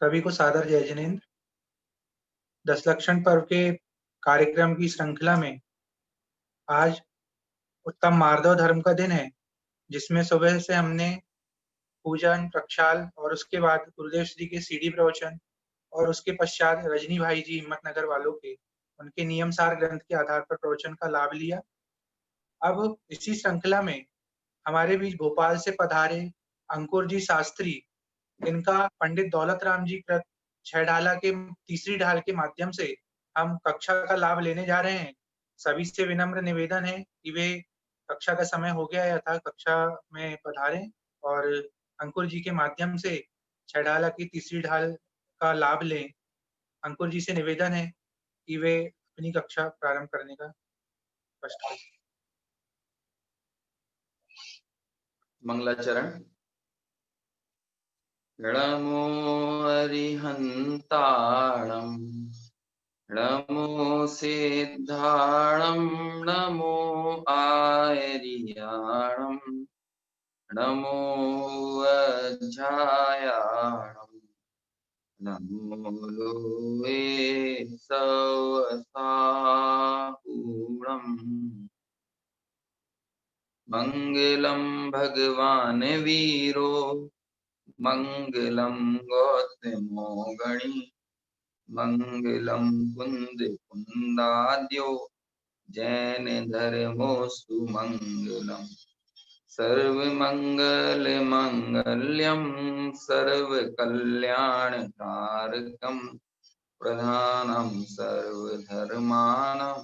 सभी को सादर जय जिनेन्द्र। 10 लक्षण पर्व के कार्यक्रम की श्रृंखला में आज उत्तम मार्दव धर्म का दिन है, जिसमें सुबह से हमने पूजन प्रक्षाल और उसके बाद गुरुदेव श्री के सीडी प्रवचन और उसके पश्चात रजनी भाई जी हिम्मतनगर वालों के उनके नियम सार ग्रंथ के आधार पर प्रवचन का लाभ लिया। अब इसी श्रृंखला में हमारे बीच भोपाल से पधारे अंकुर जी शास्त्री, इनका पंडित दौलत राम जी कृत 6 ढाला के तीसरी ढाल के माध्यम से हम कक्षा का लाभ लेने जा रहे हैं। सभी से विनम्र निवेदन है कि वे कक्षा का समय हो गया था, कक्षा में पधारें और अंकुर जी के माध्यम से 6 ढाला की तीसरी ढाल का लाभ लें। अंकुर जी से निवेदन है कि वे अपनी कक्षा प्रारंभ करने का स्पष्ट करें। मंगलाचरण। नमो अरिहंताणं नमो सिद्धाणं नमो आयर्याणं नमो अध्यायाणं नमो लोके सवसाहूणम्। मंगलम भगवान वीरो मंगलम गौतमो गणी मंगलम कुंद कुंदाद्यो जैन धर्मोस्तु मंगलम। सर्व मंगल मंगल्यम सर्व कल्याण कारकम प्रधानम सर्व धर्माणां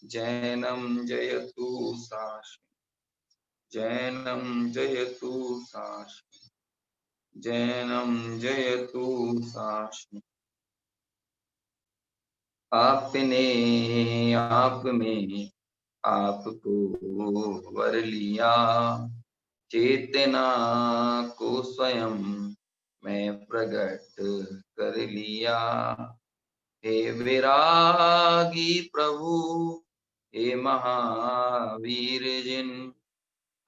जैनम जयतु शाश्वतम्। जैनम जयतु शाश्वतम्। जैनम जयतु शाश्वतम्। आपने आप में आपको वर लिया, चेतना को स्वयं मैं प्रकट कर लिया। हे विरागी प्रभु, हे महावीर जिन,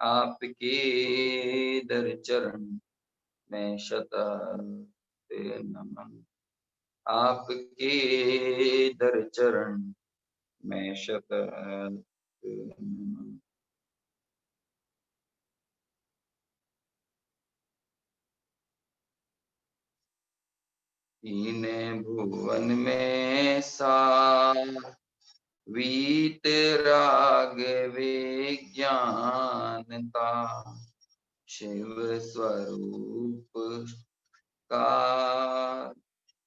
आपके दर चरण मैं शतत नमन। आपके दर चरण मैं शतत नमन। तीन भुवन में वीत राग विज्ञानता, शिव स्वरूप का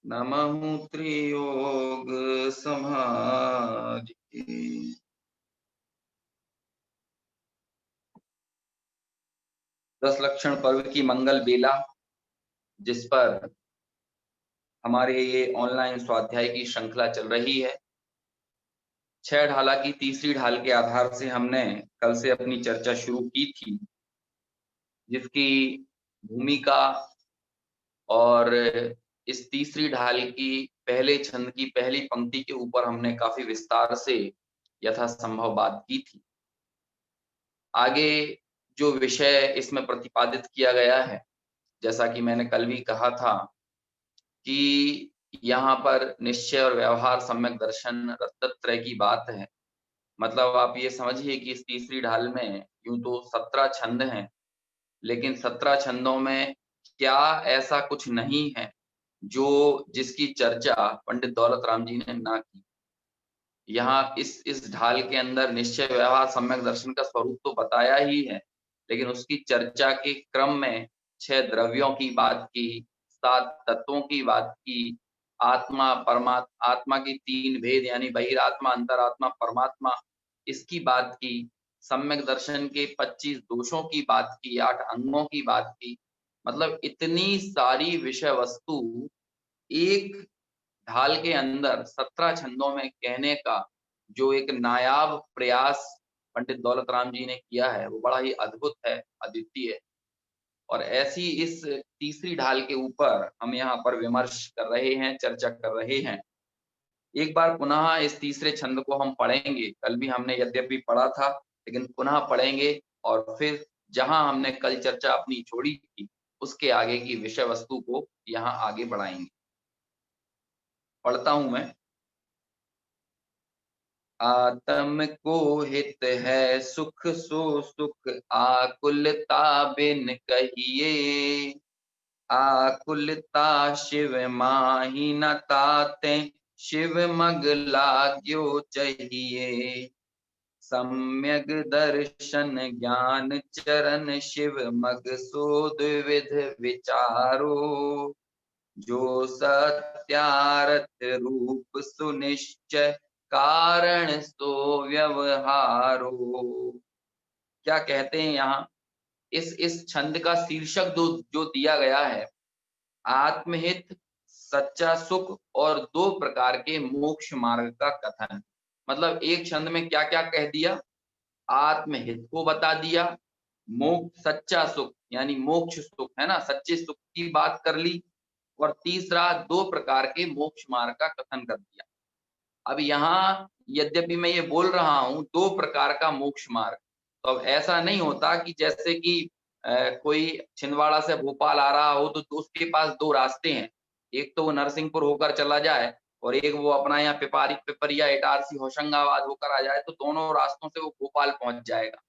नमः त्रियोग समाधि। 10 लक्षण पर्व की मंगल बेला, जिस पर हमारे ये ऑनलाइन स्वाध्याय की श्रृंखला चल रही है। 6 ढाला की तीसरी ढाल के आधार से हमने कल से अपनी चर्चा शुरू की थी, जिसकी भूमिका और इस तीसरी ढाल की पहले छंद की पहली पंक्ति के ऊपर हमने काफी विस्तार से यथासंभव बात की थी। आगे जो विषय इसमें प्रतिपादित किया गया है, जैसा कि मैंने कल भी कहा था कि यहाँ पर निश्चय और व्यवहार सम्यक दर्शन रत्नत्रय की बात है। मतलब आप ये समझिए कि इस तीसरी ढाल में यूं तो 17 छंद हैं, लेकिन 17 छंदों में क्या ऐसा कुछ नहीं है जो जिसकी चर्चा पंडित दौलत राम जी ने ना की। यहाँ इस ढाल के अंदर निश्चय व्यवहार सम्यक दर्शन का स्वरूप तो बताया ही है, लेकिन उसकी चर्चा के क्रम में 6 द्रव्यों की बात की, 7 तत्वों की बात की, आत्मा परमात्मा, आत्मा की 3 भेद यानी बहिरात्मा, अंतरात्मा, परमात्मा, इसकी बात की, सम्यक दर्शन के 25 दोषों की बात की, 8 अंगों की बात की। मतलब इतनी सारी विषय वस्तु एक ढाल के अंदर 17 छंदों में कहने का जो एक नायाब प्रयास पंडित दौलत राम जी ने किया है, वो बड़ा ही अद्भुत है, अद्वितीय है। और ऐसी इस तीसरी ढाल के ऊपर हम यहाँ पर विमर्श कर रहे हैं, चर्चा कर रहे हैं। एक बार पुनः इस तीसरे छंद को हम पढ़ेंगे। कल भी हमने यद्यपि पढ़ा था, लेकिन पुनः पढ़ेंगे और फिर जहां हमने कल चर्चा अपनी छोड़ी थी, उसके आगे की विषय वस्तु को यहाँ आगे बढ़ाएंगे। पढ़ता हूं मैं। आत्म को हित है सुख सो सुख, आकुलता बिन कहिए। आकुलता शिव माही न ताते, शिव मग लाग्यो चाहिए। सम्यक दर्शन ज्ञान चरण, शिव मग सो द्विविध विचारो। जो सत्यार्थ रूप सुनिश्चय, कारण सो व्यवहारो। क्या कहते हैं यहाँ, इस छंद का शीर्षक जो दिया गया है, आत्महित, सच्चा सुख और 2 प्रकार के मोक्ष मार्ग का कथन। मतलब एक छंद में क्या क्या कह दिया, आत्महित को बता दिया, मोक्ष सच्चा सुख यानी मोक्ष सुख है ना, सच्चे सुख की बात कर ली, और तीसरा 2 प्रकार के मोक्ष मार्ग का कथन कर दिया। अब यहाँ यद्यपि मैं ये बोल रहा हूं 2 प्रकार का मोक्ष मार्ग, तो अब ऐसा नहीं होता कि जैसे कि कोई छिंदवाड़ा से भोपाल आ रहा हो तो उसके पास 2 रास्ते हैं, एक तो वो नरसिंहपुर होकर चला जाए और एक वो अपना यहाँ पिपरिया इटारसी होशंगाबाद होकर आ जाए, तो दोनों रास्तों से वो भोपाल पहुंच जाएगा।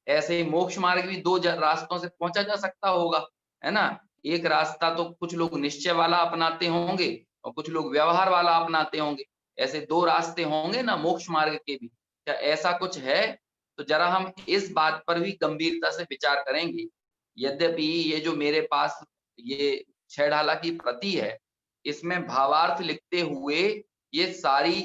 ऐसे ही मोक्ष मार्ग भी 2 रास्तों से पहुंचा जा सकता होगा, है ना। एक रास्ता तो कुछ लोग निश्चय वाला अपनाते होंगे और कुछ लोग व्यवहार वाला अपनाते होंगे, ऐसे 2 रास्ते होंगे ना मोक्ष मार्ग के भी। क्या ऐसा कुछ है? तो जरा हम इस बात पर भी गंभीरता से विचार करेंगे। यद्यपि ये जो मेरे पास ये 6 ढाला की प्रति है, इसमें भावार्थ लिखते हुए ये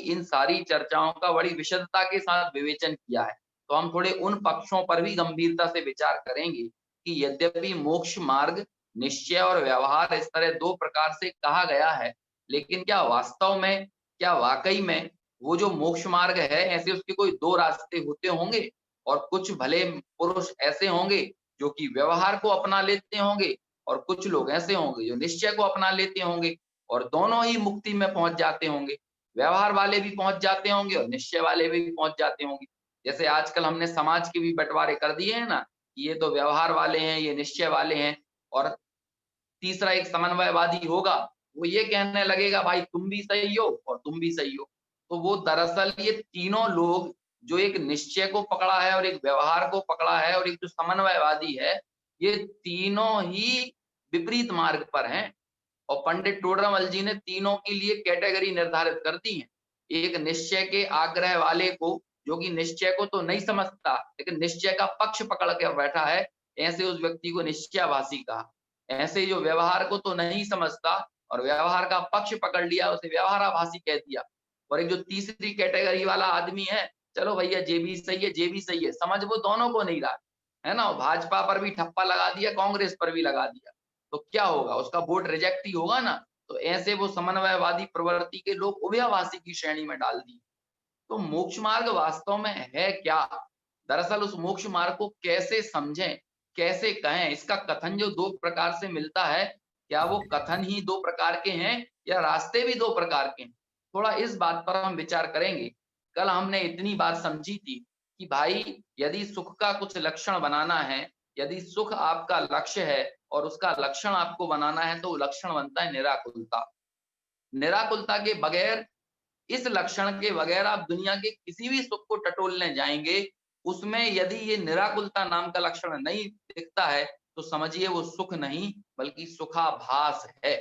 इन सारी चर्चाओं का बड़ी विशदता के साथ विवेचन किया है। तो हम थोड़े उन पक्षों पर भी गंभीरता से विचार करेंगे कि यद्यपि मोक्ष मार्ग, निश्चय और व्यवहार इस तरह 2 प्रकार से कहा गया है, लेकिन क्या वास्तव में, क्या वाकई में वो जो मोक्ष मार्ग है, ऐसे उसके कोई 2 रास्ते होते होंगे? और कुछ भले पुरुष ऐसे होंगे जो कि व्यवहार को अपना लेते होंगे, और कुछ लोग ऐसे होंगे जो निश्चय को अपना लेते होंगे, और दोनों ही मुक्ति में पहुंच जाते होंगे। व्यवहार वाले भी पहुंच जाते होंगे और निश्चय वाले भी पहुंच जाते होंगे। जैसे आजकल हमने समाज के भी बंटवारे कर दिए हैं ना, ये तो व्यवहार वाले हैं, ये निश्चय वाले हैं, और तीसरा एक समन्वयवादी होगा, वो ये कहने लगेगा भाई तुम भी सही हो और तुम भी सही हो। तो वो दरअसल ये तीनों लोग, जो एक निश्चय को पकड़ा है और एक व्यवहार को पकड़ा है और एक जो समन्वयवादी है, ये तीनों ही विपरीत मार्ग पर हैं। और पंडित टोडरमल जी ने तीनों के लिए कैटेगरी निर्धारित कर दी है। एक निश्चय के आग्रह वाले को, जो कि निश्चय को तो नहीं समझता लेकिन निश्चय का पक्ष पकड़ कर बैठा है, ऐसे उस व्यक्ति को निश्चयाभासी कहा। ऐसे जो व्यवहार को तो नहीं समझता और व्यवहार का पक्ष पकड़ लिया, उसे व्यवहाराभासी कह दिया। और एक जो तीसरी कैटेगरी वाला आदमी है, चलो भैया जे भी सही है, जे भी सही है, समझ वो दोनों को नहीं रहा है ना, भाजपा पर भी ठप्पा लगा दिया, कांग्रेस पर भी लगा दिया, तो क्या होगा, उसका वोट रिजेक्ट ही होगा ना। तो ऐसे वो समन्वयवादी प्रवृत्ति के लोग उभयवासी की श्रेणी में डाल दिए। तो मोक्ष मार्ग वास्तव में है क्या? दरअसल उस मोक्ष मार्ग को कैसे समझें, कैसे कहें, इसका कथन जो दो प्रकार से मिलता है, क्या वो कथन ही दो प्रकार के हैं या रास्ते भी दो प्रकार के हैं? थोड़ा इस बात पर हम विचार करेंगे। कल हमने इतनी बात समझी थी कि भाई यदि सुख का कुछ लक्षण बनाना है, यदि सुख आपका लक्ष्य है और उसका लक्षण आपको बनाना है, तो लक्षण बनता है निराकुलता। निराकुलता के बगैर, इस लक्षण के बगैर आप दुनिया के किसी भी सुख को टटोलने जाएंगे, उसमें यदि ये निराकुलता नाम का लक्षण नहीं दिखता है, तो समझिए वो सुख नहीं बल्कि सुखाभास है,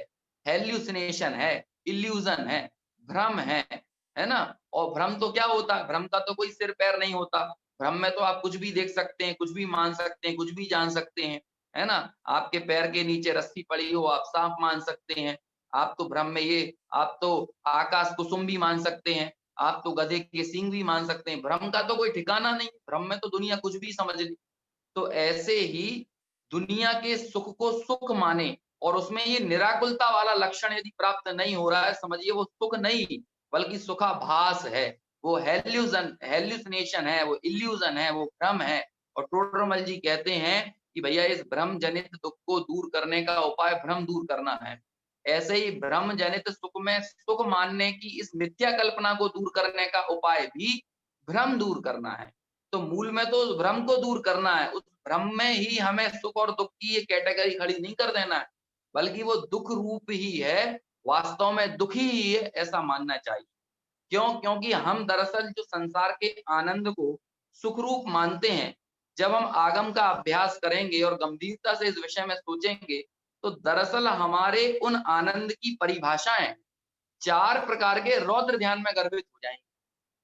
हेल्यूसिनेशन है, इल्यूजन है, भ्रम है ना। और भ्रम तो क्या होता है? भ्रम का तो कोई सिर पैर नहीं होता। भ्रम में तो आप कुछ भी देख सकते हैं, कुछ भी मान सकते हैं, कुछ भी जान सकते हैं, है ना। आपके पैर के नीचे रस्सी पड़ी हो, आप सांप मान सकते हैं। आप तो भ्रम में ये, आप तो आकाश कुसुम भी मान सकते हैं, आप तो गधे के सींग भी मान सकते हैं। भ्रम का तो कोई ठिकाना नहीं, भ्रम में तो दुनिया कुछ भी समझ ली। तो ऐसे ही दुनिया के सुख को सुख माने और उसमें ये निराकुलता वाला लक्षण यदि प्राप्त नहीं हो रहा है, समझिए वो सुख नहीं बल्कि सुखाभास है, वो हेल्यूसिनेशन है, वो इल्यूजन है, वो भ्रम है। और टोडरमल जी कहते हैं कि भैया इस भ्रम जनित दुख को दूर करने का उपाय भ्रम दूर करना है। ऐसे ही भ्रम जनित सुख में सुख मानने की इस मिथ्या कल्पना को दूर करने का उपाय भी भ्रम दूर करना है। तो मूल में तो उस भ्रम को दूर करना है, उस भ्रम में ही हमें सुख और दुख की ये कैटेगरी खड़ी नहीं कर देना है, बल्कि वो दुख रूप ही है, वास्तव में दुखी ही है, ऐसा मानना चाहिए। क्यों? क्योंकि हम दरअसल जो संसार के आनंद को सुख रूप मानते हैं, जब हम आगम का अभ्यास करेंगे और गंभीरता से इस विषय में सोचेंगे, तो दरअसल हमारे उन आनंद की परिभाषाएं 4 प्रकार के रौद्र ध्यान में गर्भित हो जाएंगी।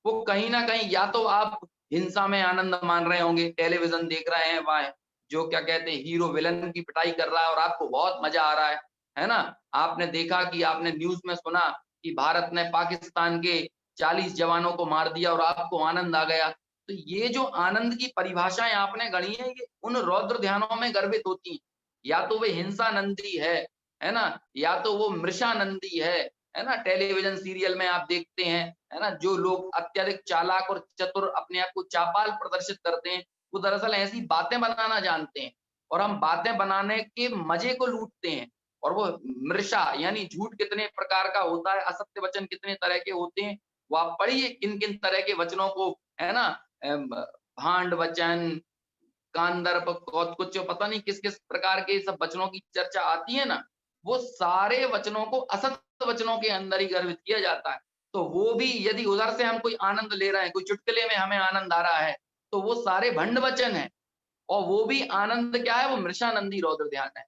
वो कहीं ना कहीं, या तो आप हिंसा में आनंद मान रहे होंगे, टेलीविजन देख रहे हैं, वह जो क्या कहते हैं हीरो विलन की पिटाई कर रहा है और आपको बहुत मजा आ रहा है ना। आपने देखा कि आपने न्यूज में सुना कि भारत ने पाकिस्तान के 40 जवानों को मार दिया और आपको आनंद आ गया। तो ये जो आनंद की परिभाषाएं आपने गढ़ी है, ये उन रौद्र ध्यानों में गर्भित होती हैं। या तो वे हिंसानंदी है ना, या तो वो मृषानंदी है ना। टेलीविजन सीरियल में आप देखते हैं, है ना, जो लोग अत्यधिक चालाक और चतुर अपने आप को चापाल प्रदर्शित करते हैं, वो दरअसल ऐसी बातें बनाना जानते हैं और हम बातें बनाने के मजे को लूटते हैं। और वो मृषा यानी झूठ कितने प्रकार का होता है, असत्य वचन कितने तरह के होते हैं, वो आप पढ़िए किन किन तरह के वचनों को, है ना, भांड वचन, गांधर्व, कुछ पता नहीं किस किस प्रकार के सब वचनों की चर्चा आती है ना, वो सारे वचनों को असत्य वचनों के अंदर ही गर्भित किया जाता है। तो वो भी यदि उधर से हम कोई आनंद ले रहे हैं, कोई चुटकुले में हमें आनंद आ रहा है, तो वो सारे भंड वचन है। और वो भी आनंद क्या है, वो मृषानंदी रौद्र ध्यान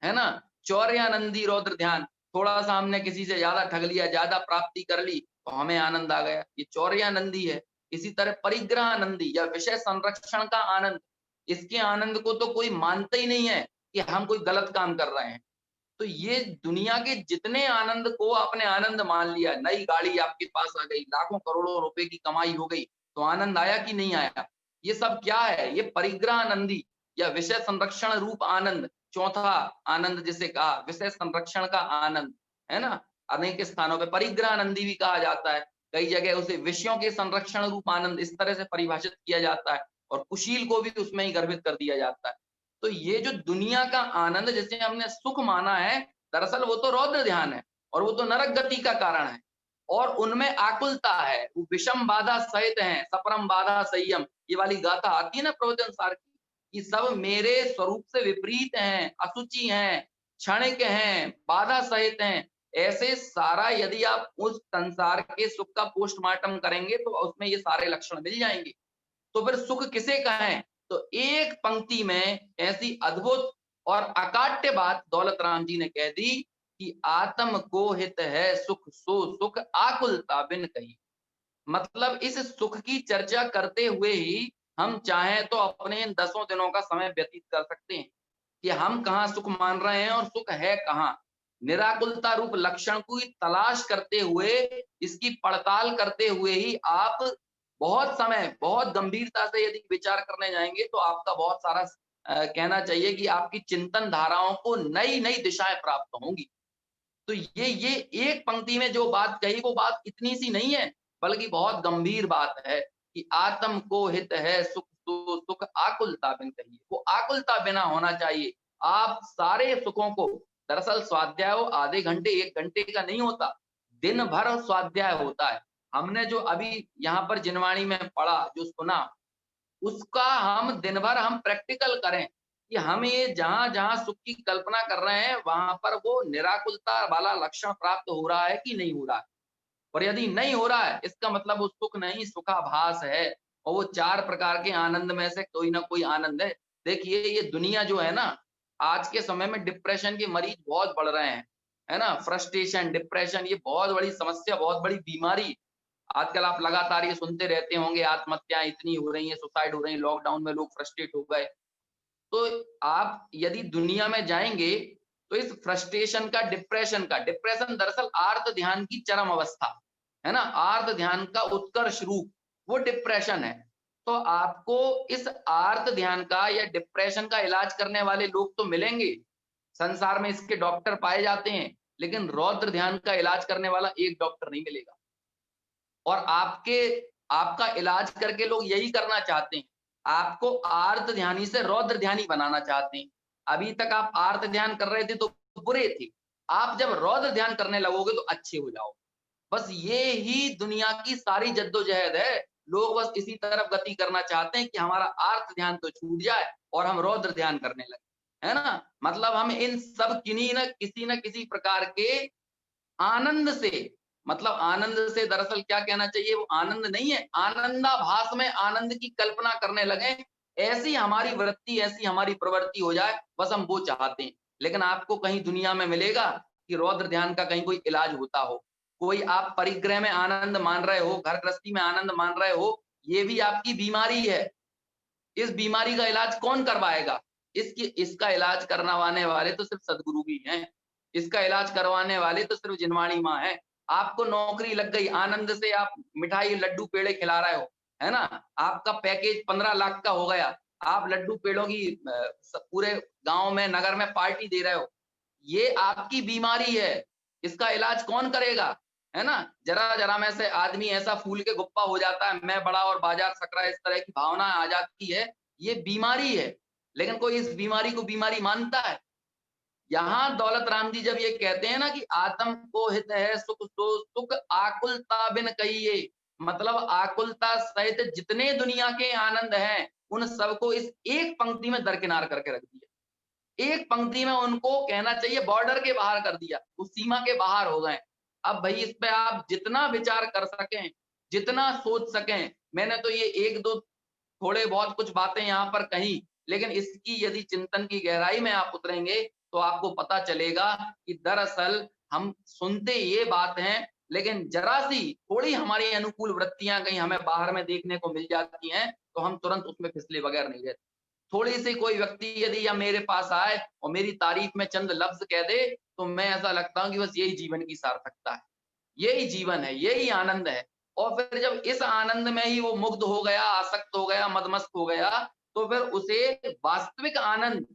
है ना। चौर्यानंदी रौद्र ध्यान, थोड़ा सा हमने किसी से ज्यादा ठग लिया, ज्यादा प्राप्ति कर ली तो हमें आनंद आ गया, ये चौर्यानंदी है। इसी तरह परिग्रहानंदी या विषय संरक्षण का आनंद, इसके आनंद को तो कोई मानता ही नहीं है कि हम कोई गलत काम कर रहे हैं। तो ये दुनिया के जितने आनंद को आपने आनंद मान लिया, नई गाड़ी आपके पास आ गई, लाखों करोड़ों रुपए की कमाई हो गई, तो आनंद आया कि नहीं आया? ये सब क्या है? ये परिग्रहानंदी या विषय संरक्षण रूप आनंद, चौथा आनंद जिसे कहा विषय संरक्षण का आनंद, है ना। अनेक स्थानों पे परिग्रहानंदी भी कहा जाता है, कई जगह उसे विषयों के संरक्षण रूप आनंद इस तरह से परिभाषित किया जाता है, और कुशील को भी उसमें ही गर्भित कर दिया जाता है। तो ये जो दुनिया का आनंद जिसे हमने सुख माना है, दरअसल वो तो रौद्र ध्यान है और वो तो नरक गति का कारण है, और उनमें आकुलता है, वो विषम बाधा सहित है, सपरम बाधा संयम, ये वाली गाथा आती है ना प्रवचन सार की, कि सब मेरे स्वरूप से विपरीत हैं, अशुचि हैं, क्षणिक हैं, बाधा सहित हैं। ऐसे सारा यदि आप उस संसार के सुख का पोस्टमार्टम करेंगे तो उसमें ये सारे लक्षण मिल जाएंगे। तो फिर सुख किसे कहें? तो एक पंक्ति में ऐसी अद्भुत और अकाट्य बात दौलत राम जी ने कह दी कि आत्म को हित है सुख सो सुख आकुलता बिन कही। मतलब इस सुख की चर्चा करते हुए ही हम चाहें तो अपने इन 10 दिनों का समय व्यतीत कर सकते हैं कि हम कहाँ सुख मान रहे हैं और सुख है कहाँ। निराकुलता रूप लक्षण की तलाश करते हुए, इसकी पड़ताल करते हुए ही आप बहुत समय, बहुत गंभीरता से यदि विचार करने जाएंगे तो आपका बहुत सारा कहना चाहिए कि आपकी चिंतन धाराओं को नई नई दिशाएं प्राप्त होंगी। तो ये एक पंक्ति में जो बात कही वो बात इतनी सी नहीं है, बल्कि बहुत गंभीर बात है कि आत्म को हित है सुख तो सुख आकुलता बिन कहिए। वो आकुलता बिना होना चाहिए। आप सारे सुखों को, दरअसल स्वाध्याय वो आधे घंटे 1 घंटे का नहीं होता, दिन भर स्वाध्याय होता है। हमने जो अभी यहाँ पर जिनवाणी में पढ़ा, जो सुना, उसका हम दिन भर हम प्रैक्टिकल करें कि हम ये जहां-जहां सुख की कल्पना कर रहे हैं, वहां पर वो निराकुलता वाला लक्षण प्राप्त हो रहा है कि नहीं हो रहा है। और यदि नहीं हो रहा है, इसका मतलब वो सुख नहीं, सुखाभास है और वो 4 प्रकार के आनंद में से कोई ना कोई आनंद है। देखिए, ये दुनिया जो है ना, आज के समय में डिप्रेशन के मरीज बहुत बढ़ रहे हैं, है ना? फ्रस्ट्रेशन, डिप्रेशन, ये बहुत बड़ी समस्या, बहुत बड़ी बीमारी। आजकल आप लगातार ये सुनते रहते होंगे, आत्महत्याएं इतनी हो रही हैं, सुसाइड हो रही हैं, लॉकडाउन में लोग फ्रस्ट्रेट हो गए। तो आप यदि दुनिया में जाएंगे तो इस फ्रस्ट्रेशन का, डिप्रेशन दरअसल आर्त ध्यान की चरम अवस्था है ना, आर्त ध्यान का उत्कर्ष रूप, वो डिप्रेशन है। तो आपको इस आर्त ध्यान का या डिप्रेशन का इलाज करने वाले लोग तो मिलेंगे, संसार में इसके डॉक्टर पाए जाते हैं, लेकिन रौद्र ध्यान का इलाज करने वाला एक डॉक्टर नहीं मिलेगा। और आपका इलाज करके लोग यही करना चाहते हैं, आपको आर्त ध्यानी से रौद्र ध्यानी बनाना चाहते हैं। अभी तक आप आर्त ध्यान कर रहे थे तो बुरे थे, आप जब रौद्र ध्यान करने लगोगे तो अच्छे हो जाओगे। बस ये ही दुनिया की सारी जद्दोजहद है। लोग बस इसी तरफ गति करना चाहते हैं कि हमारा आर्त ध्यान तो छूट जाए और हम रौद्र ध्यान करने लगे, है ना? मतलब हम इन सब किसी न किसी प्रकार के आनंद से, मतलब आनंद से दरअसल क्या कहना चाहिए, वो आनंद नहीं है, आनंदाभास में आनंद की कल्पना करने लगे। ऐसी हमारी वृत्ति, ऐसी हमारी प्रवृत्ति हो जाए, बस हम वो चाहते हैं। लेकिन आपको कहीं दुनिया में मिलेगा कि रौद्र ध्यान का कहीं कोई इलाज होता हो? कोई आप परिग्रह में आनंद मान रहे हो, घर गृहस्थी में आनंद मान रहे हो, ये भी आपकी बीमारी है। इस बीमारी का इलाज कौन करवाएगा? इसका इलाज करवाने वाले तो सिर्फ सदगुरु ही हैं। इसका इलाज करवाने वाले तो सिर्फ जिनवाणी माँ है। आपको नौकरी लग गई, आनंद से आप मिठाई, लड्डू, पेड़े खिला रहे हो, है ना? आपका पैकेज 15 लाख का हो गया, आप लड्डू पेड़ों की पूरे गांव में, नगर में पार्टी दे रहे हो। ये आपकी बीमारी है, इसका इलाज कौन करेगा? है ना? जरा-जरा में से आदमी ऐसा फूल के गुप्पा हो जाता है, मैं बड़ा और बाजार सकरा, इस तरह की भावना आ जाती है, ये बीमारी है। लेकिन कोई इस बीमारी को बीमारी मानता है? यहाँ दौलत राम जी जब ये कहते हैं ना कि आत्म को हित है सुख सो सुख आकुलता बिन कहिए, मतलब आकुलता सहित जितने दुनिया के आनंद हैं, उन सबको इस एक पंक्ति में दरकिनार करके रख दिया। एक पंक्ति में उनको कहना चाहिए बॉर्डर के बाहर कर दिया, उस सीमा के बाहर हो गए। अब भाई इस पे आप जितना विचार कर सकें, जितना सोच सकें, मैंने तो ये 1-2 थोड़े बहुत कुछ बातें यहाँ पर कही, लेकिन इसकी यदि चिंतन की गहराई में आप उतरेंगे तो आपको पता चलेगा कि दरअसल हम सुनते ये बात हैं, लेकिन जरा-सी थोड़ी हमारी अनुकूल वृत्तियां कहीं हमें बाहर में देखने को मिल जाती हैं, तो हम तुरंत उसमें फिसले बगैर नहीं रहते। थोड़ी सी कोई व्यक्ति यदि या मेरे पास आए और मेरी तारीफ में चंद लफ्ज कह दे, तो मैं ऐसा लगता हूँ कि बस यही जीवन की सार्थकता है, यही जीवन है, यही आनंद है। और फिर जब इस आनंद में ही वो मुग्ध हो गया, आसक्त हो गया, मदमस्त हो गया, तो फिर उसे वास्तविक आनंद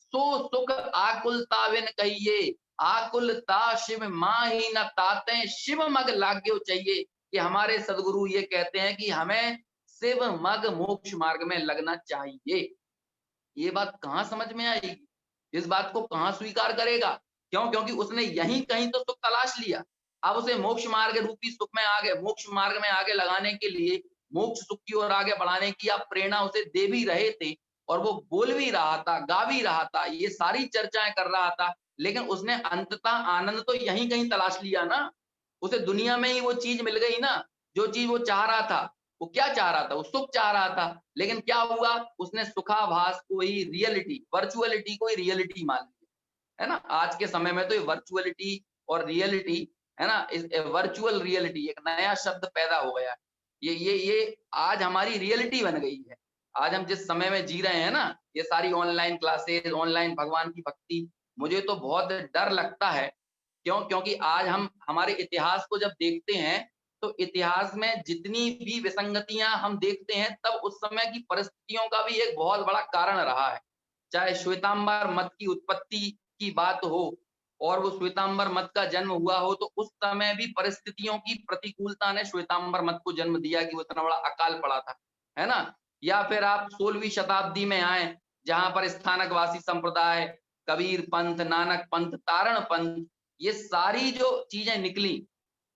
सो सुख आकुलता बिन कहिए, आकुलता शिव माही न ताते, शिव मग लाग्यो चाहिए। कि हमारे सदगुरु ये कहते हैं कि हमें शिव मग मोक्ष मार्ग में लगना चाहिए। ये बात कहाँ समझ में आएगी? इस बात को कहाँ स्वीकार करेगा? क्यों? क्योंकि उसने यहीं कहीं तो सुख तलाश लिया। अब उसे मोक्ष मार्ग रूपी सुख में आगे, मोक्ष मार्ग में आगे लगाने के लिए, मोक्ष सुख की ओर आगे बढ़ाने की आप प्रेरणा उसे दे भी रहे थे और वो बोल भी रहा था, गा भी रहा था, ये सारी चर्चाएं कर रहा था, लेकिन उसने अंततः आनंद तो यहीं कहीं तलाश लिया ना। उसे दुनिया में ही वो चीज मिल गई ना, जो चीज वो चाह रहा था। वो क्या चाह रहा था? वो सुख चाह रहा था, लेकिन क्या हुआ? उसने सुखाभास को ही रियलिटी, वर्चुअलिटी को ही रियलिटी मान लिया, है ना? आज के समय में तो ये वर्चुअलिटी और रियलिटी, है ना, वर्चुअल रियलिटी एक नया शब्द पैदा हो गया है। ये आज हमारी रियलिटी बन गई है। आज हम जिस समय में जी रहे हैं ना, ये सारी ऑनलाइन क्लासेस, ऑनलाइन भगवान की भक्ति, मुझे तो बहुत डर लगता है क्योंकि आज हम हमारे इतिहास को जब देखते हैं तो इतिहास में जितनी भी विसंगतियां हम देखते हैं तब उस समय की परिस्थितियों का भी एक बहुत बड़ा कारण रहा है। चाहे श्वेतांबर मत की उत्पत्ति की बात हो और वो श्वेतांबर मत का जन्म हुआ हो, तो उस समय भी परिस्थितियों की प्रतिकूलता ने श्वेतांबर मत को जन्म दिया कि वो इतना बड़ा अकाल पड़ा था, है ना? या फिर आप 16वीं शताब्दी में आए, जहां पर स्थानकवासी संप्रदाय, कबीर पंथ, नानक पंथ, तारण पंथ, ये सारी जो चीजें निकली,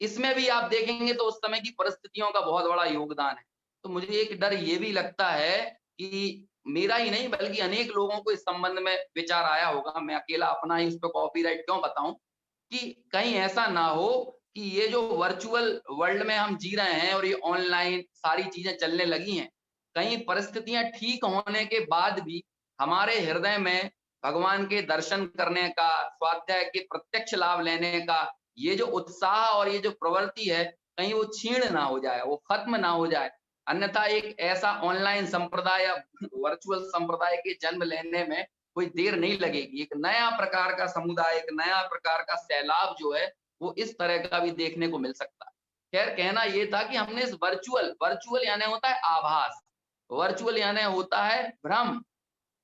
इसमें भी आप देखेंगे तो उस समय की परिस्थितियों का बहुत बड़ा योगदान है। तो मुझे एक डर ये भी लगता है कि मेरा ही नहीं बल्कि अनेक लोगों को इस संबंध में विचार आया होगा, मैं अकेला अपना ही उस पर कॉपीराइट क्यों बताऊं, कि कहीं ऐसा ना हो कि ये जो वर्चुअल वर्ल्ड में हम जी रहे हैं और ये ऑनलाइन सारी चीजें चलने लगी हैं, कहीं परिस्थितियां ठीक होने के बाद भी हमारे हृदय में भगवान के दर्शन करने का, स्वाध्याय के प्रत्यक्ष लाभ लेने का ये जो उत्साह और ये जो प्रवृत्ति है, कहीं वो क्षीण ना हो जाए, वो खत्म ना हो जाए। अन्यथा एक ऐसा ऑनलाइन संप्रदाय या वर्चुअल संप्रदाय के जन्म लेने में कोई देर नहीं लगेगी। एक नया प्रकार का समुदाय, एक नया प्रकार का सैलाब जो है, वो इस तरह का भी देखने को मिल सकता है। खैर, कहना ये था कि हमने इस वर्चुअल यानी होता है आभास, वर्चुअल यानी होता है भ्रम,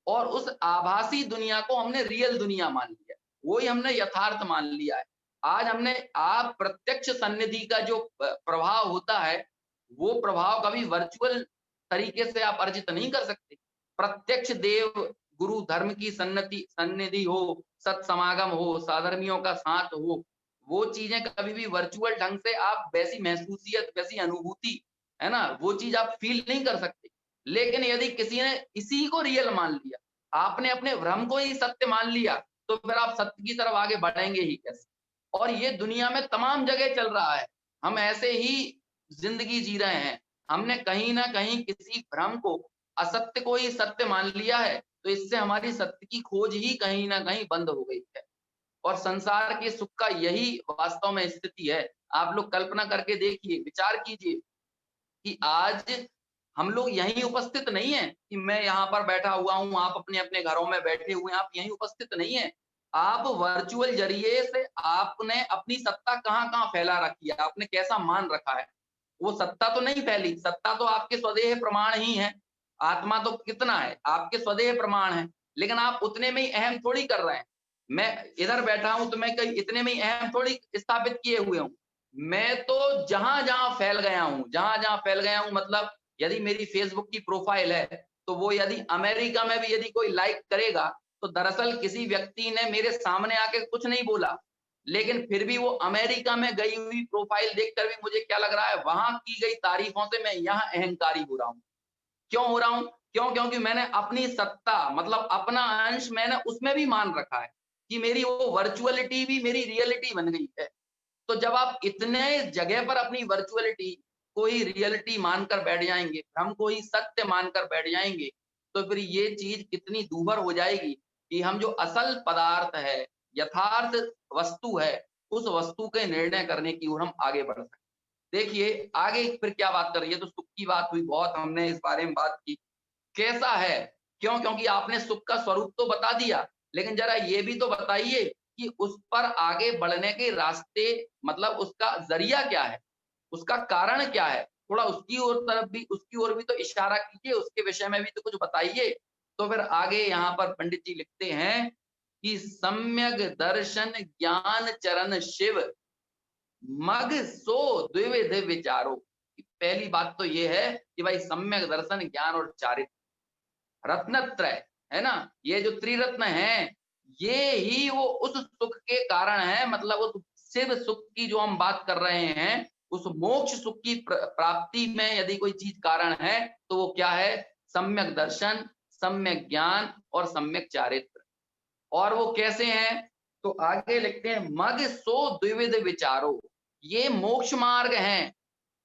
और उस आभासी दुनिया को हमने रियल दुनिया मान लिया, वही हमने यथार्थ मान लिया है। आज हमने आप प्रत्यक्ष सन्निधि का जो प्रभाव होता है, वो प्रभाव कभी वर्चुअल तरीके से आप अर्जित नहीं कर सकते। प्रत्यक्ष देव गुरु धर्म की सन्निधि हो, सत्समागम हो, साधर्मियों का साथ हो, वो चीजें कभी भी वर्चुअल ढंग से आप वैसी महसूसियत, वैसी अनुभूति, है ना, वो चीज आप फील नहीं कर सकते। लेकिन यदि किसी ने इसी को रियल मान लिया, आपने अपने भ्रम को ही सत्य मान लिया, तो फिर आप सत्य की तरफ आगे बढ़ेंगे ही कैसे? और ये दुनिया में तमाम जगह चल रहा है। हम ऐसे ही जिंदगी जी रहे हैं। हमने कहीं ना कहीं किसी भ्रम को, असत्य को ही सत्य मान लिया है, तो इससे हमारी सत्य की खोज ही कहीं ना कहीं बंद हो गई है। और संसार के सुख का यही वास्तव में स्थिति है। आप लोग कल्पना करके देखिए, विचार कीजिए कि आज हम लोग यहीं उपस्थित नहीं है कि मैं यहाँ पर बैठा हुआ हूँ, आप अपने अपने घरों में बैठे हुए हैं, आप यहीं उपस्थित नहीं है। आप वर्चुअल जरिए से आपने अपनी सत्ता कहाँ कहाँ फैला रखी है, आपने कैसा मान रखा है। वो सत्ता तो नहीं फैली, सत्ता तो आपके स्वदेह प्रमाण ही है। आत्मा तो कितना है, आपके स्वदेह प्रमाण है, लेकिन आप उतने में ही अहम थोड़ी कर रहे हैं। मैं इधर बैठा हूं तो मैं कहीं इतने में ही अहम थोड़ी स्थापित किए हुए हूं। मैं तो जहां जहां फैल गया हूं, जहां जहां फैल गया हूं, मतलब यदि मेरी फेसबुक की प्रोफाइल है, तो वो यदि अमेरिका में भी यदि कोई लाइक करेगा, तो दरअसल किसी व्यक्ति ने मेरे सामने आके कुछ नहीं बोला, लेकिन फिर भी वो अमेरिका में गई हुई प्रोफाइल देखकर भी मुझे क्या लग रहा है, वहां की गई तारीफों से मैं यहाँ अहंकारी हो रहा हूँ। क्यों हो रहा हूं? क्योंकि मैंने अपनी सत्ता, मतलब अपना अंश मैंने उसमें भी मान रखा है कि मेरी वो वर्चुअलिटी भी मेरी रियलिटी बन गई है। तो जब आप इतने जगह पर अपनी वर्चुअलिटी को ही रियलिटी मानकर बैठ जाएंगे, भ्रम को ही सत्य मानकर बैठ जाएंगे, तो फिर ये चीज कितनी दूभर हो जाएगी कि हम जो असल पदार्थ है, यथार्थ वस्तु है, उस वस्तु के निर्णय करने की ओर हम आगे बढ़ सकते। देखिए आगे फिर क्या बात कर रही है, तो सुख की बात हुई, बहुत हमने इस बारे में बात की। कैसा है? क्योंकि आपने सुख का स्वरूप तो बता दिया, लेकिन जरा ये भी तो बताइए कि उस पर आगे बढ़ने के रास्ते, मतलब उसका जरिया क्या है, उसका कारण क्या है? थोड़ा उसकी ओर भी तो इशारा कीजिए, उसके विषय में भी तो कुछ बताइए। तो फिर आगे यहाँ पर पंडित जी लिखते हैं कि सम्यक दर्शन ज्ञान चरण शिव मग सो द्विविध विचारो। पहली बात तो ये है कि भाई सम्यक दर्शन, ज्ञान और चारित्र, रत्नत्रय है ना, ये जो त्रिरत्न है, ये ही वो उस सुख के कारण है। मतलब उस शिव सुख की जो हम बात कर रहे हैं, उस मोक्ष सुख की प्राप्ति में यदि कोई चीज कारण है, तो वो क्या है? सम्यक दर्शन, सम्यक ज्ञान और सम्यक चारित्र। और वो कैसे हैं? तो आगे लिखते हैं मग सो द्विविध विचारो, ये मोक्ष मार्ग है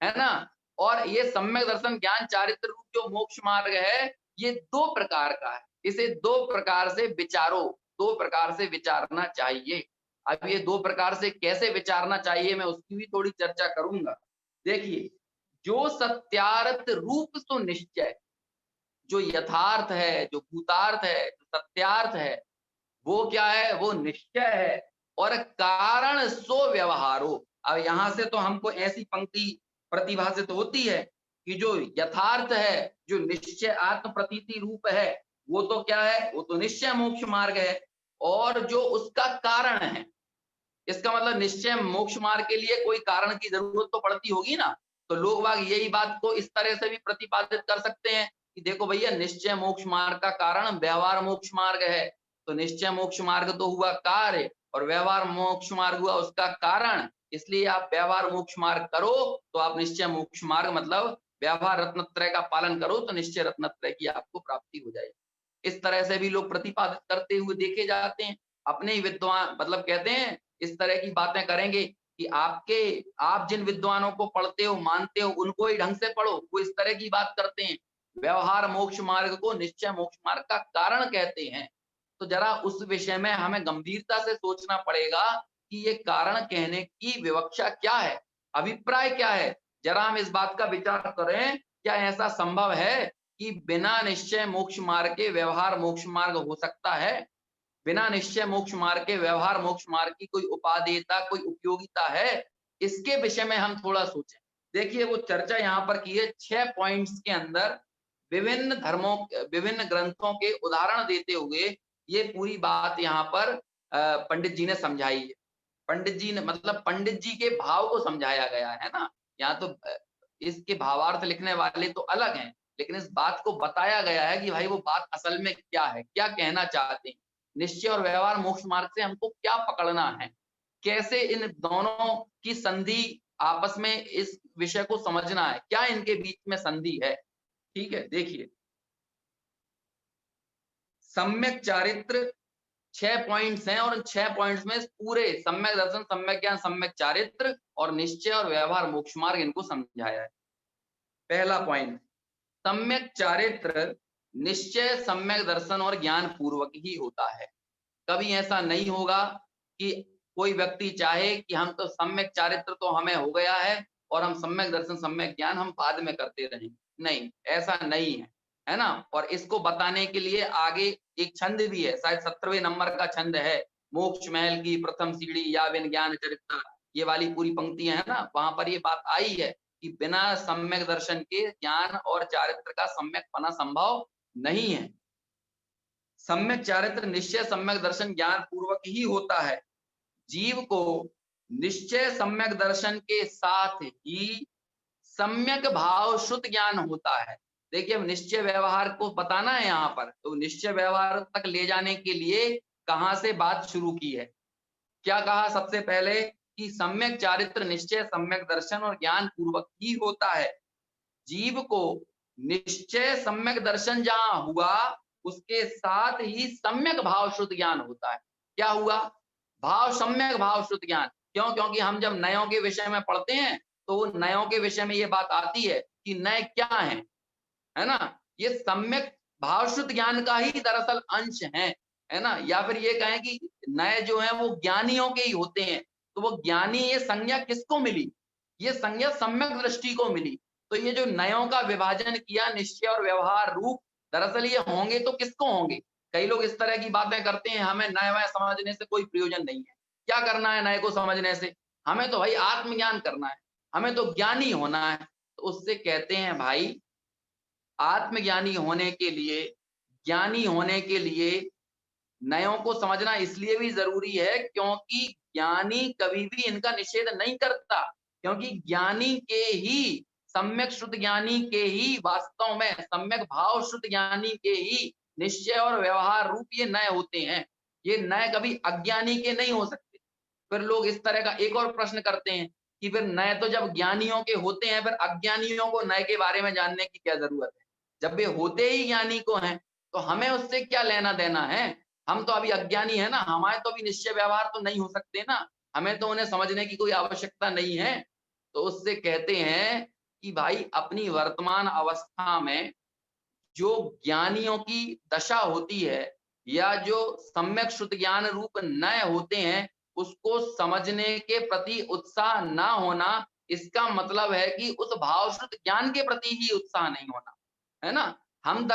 ना। और ये सम्यक दर्शन ज्ञान चारित्र रूप जो मोक्ष मार्ग है, ये दो प्रकार का है। इसे दो प्रकार से विचारो, दो प्रकार से विचारना चाहिए। अब ये दो प्रकार से कैसे विचारना चाहिए, मैं उसकी भी थोड़ी चर्चा करूंगा। देखिए, जो सत्यार्थ रूप तो निश्चय, जो यथार्थ है, जो भूतार्थ है, जो सत्यार्थ है, वो क्या है? वो निश्चय है। और कारण सो व्यवहारो। अब यहां से तो हमको ऐसी पंक्ति प्रतिभाषित होती है कि जो यथार्थ है, जो निश्चय आत्म प्रतीति रूप है, वो तो क्या है, वो तो निश्चय मोक्ष मार्ग है, और जो उसका कारण है, इसका मतलब निश्चय मोक्ष मार्ग के लिए कोई कारण की जरूरत तो पड़ती होगी ना। तो लोग बाग यही बात को इस तरह से भी प्रतिपादित कर सकते हैं कि देखो भैया, निश्चय मोक्ष मार्ग का कारण व्यवहार मोक्ष मार्ग है, तो निश्चय मोक्ष मार्ग तो हुआ कार्य और व्यवहार मोक्ष मार्ग हुआ उसका कारण, इसलिए आप व्यवहार मोक्ष मार्ग करो तो आप निश्चय मोक्ष मार्ग मतलब व्यवहार रत्नत्रय का पालन करो तो निश्चय रत्नत्रय की आपको प्राप्ति हो जाएगी। इस तरह से भी लोग प्रतिपादित करते हुए देखे जाते हैं। अपने ही विद्वान मतलब कहते हैं इस तरह की बातें करेंगे कि आप जिन विद्वानों को पढ़ते हो मानते हो उनको ही ढंग से पढ़ो, वो इस तरह की बात करते हैं, व्यवहार मोक्ष मार्ग को निश्चय मोक्ष मार्ग का कारण कहते हैं। तो जरा उस विषय में हमें गंभीरता से सोचना पड़ेगा कि ये कारण कहने की विवक्षा क्या है, अभिप्राय क्या है। जरा हम इस बात का विचार करें, क्या ऐसा संभव है कि बिना निश्चय मोक्ष मार्ग के व्यवहार मोक्ष मार्ग हो सकता है? बिना निश्चय मोक्ष मार्ग के व्यवहार मोक्ष मार्ग की कोई उपादेयता, कोई उपयोगिता है? इसके विषय में हम थोड़ा सोचें। देखिए वो चर्चा यहाँ पर की है 6 पॉइंट्स के अंदर विभिन्न धर्मों, विभिन्न ग्रंथों के उदाहरण देते हुए ये पूरी बात यहाँ पर पंडित जी ने समझाई है। पंडित जी ने मतलब पंडित जी के भाव को समझाया गया है ना। यहाँ तो इसके भावार्थ लिखने वाले तो अलग हैं, लेकिन इस बात को बताया गया है कि भाई वो बात असल में क्या है, क्या कहना चाहते हैं, निश्चय और व्यवहार मोक्ष मार्ग से हमको क्या पकड़ना है, कैसे इन दोनों की संधि आपस में इस विषय को समझना है, क्या इनके बीच में संधि है। ठीक है, देखिए सम्यक चारित्र 6 पॉइंट्स हैं और 6 पॉइंट्स में पूरे सम्यक दर्शन, सम्यक ज्ञान, सम्यक चारित्र और निश्चय और व्यवहार मोक्ष मार्ग इनको समझाया है। पहला पॉइंट, सम्यक चारित्र निश्चय, सम्यक दर्शन और ज्ञान पूर्वक ही होता है। कभी ऐसा नहीं होगा कि कोई व्यक्ति चाहे कि हम तो सम्यक चारित्र तो हमें हो गया है और हम सम्यक दर्शन सम्यक ज्ञान हम बाद में करते रहेंगे, नहीं, ऐसा नहीं है ना। और इसको बताने के लिए आगे एक छंद भी है, शायद 17वें नंबर का छंद है, मोक्ष महल की प्रथम सीढ़ी या बिन ज्ञान चरित्र, ये वाली पूरी पंक्तियां है ना, वहां पर ये बात आई है कि बिना सम्यक दर्शन के ज्ञान और चारित्र का सम्यक पना संभव नहीं है। सम्यक चारित्र निश्चय सम्यक दर्शन ज्ञान पूर्वक ही होता है। जीव को निश्चय सम्यक दर्शन के साथ ही सम्यक भाव शुद्ध ज्ञान होता है। देखिए अब निश्चय व्यवहार को बताना है यहाँ पर, तो निश्चय व्यवहार तक ले जाने के लिए कहां से बात शुरू की है, क्या कहा सबसे पहले कि सम्यक चारित्र निश्चय सम्यक दर्शन और ज्ञान पूर्वक ही होता है। जीव को निश्चय सम्यक दर्शन जहां हुआ उसके साथ ही सम्यक भाव शुद्ध ज्ञान होता है। क्या हुआ? भाव सम्यक भाव शुद्ध ज्ञान। क्यों? क्योंकि हम जब नयों के विषय में पढ़ते हैं तो नयों के विषय में ये बात आती है कि नय क्या है ना, ये सम्यक भाव शुद्ध ज्ञान का ही दरअसल अंश है ना। या फिर ये कहें कि नए जो हैं वो ज्ञानियों के ही होते हैं, तो वो ज्ञानी ये संज्ञा किसको मिली? ये संज्ञा सम्यक दृष्टि को मिली। तो ये जो नयों का विभाजन किया निश्चय और व्यवहार रूप, दरअसल ये होंगे तो किसको होंगे? कई लोग इस तरह की बातें करते हैं, हमें नए वय समझने से कोई प्रयोजन नहीं है। क्या करना है नए को समझने से? हमें तो भाई आत्मज्ञान करना है, हमें तो ज्ञानी होना है। तो उससे कहते हैं भाई आत्मज्ञानी होने के लिए, ज्ञानी होने के लिए नयों को समझना इसलिए भी जरूरी है क्योंकि ज्ञानी कभी भी इनका निषेध नहीं करता, क्योंकि ज्ञानी के ही, सम्यक शुद्ध ज्ञानी के ही वास्तव में सम्यक भाव शुद्ध ज्ञानी के ही निश्चय और व्यवहार रूप ये नए होते हैं। ये नए कभी अज्ञानी के नहीं हो सकते। फिर लोग इस तरह का एक और प्रश्न करते हैं कि फिर नए तो जब ज्ञानियों के होते हैं फिर अज्ञानियों को नए के बारे में जानने की क्या जरूरत है? जब वे होते ही ज्ञानी को हैं तो हमें उससे क्या लेना देना है? हम तो अभी अज्ञानी है ना, हमारे तो अभी निश्चय व्यवहार तो नहीं हो सकते ना, हमें तो उन्हें समझने की कोई आवश्यकता नहीं है। तो उससे कहते हैं कि भाई अपनी वर्तमान अवस्था में जो ज्ञानियों की दशा होती है या जो सम्यक शुद्ध ज्ञान रूप नए होते हैं उसको समझने के प्रति उत्साह ना होना, इसका मतलब है कि उस भाव शुद्ध ज्ञान के प्रति ही उत्साह नहीं होना, है ना। हम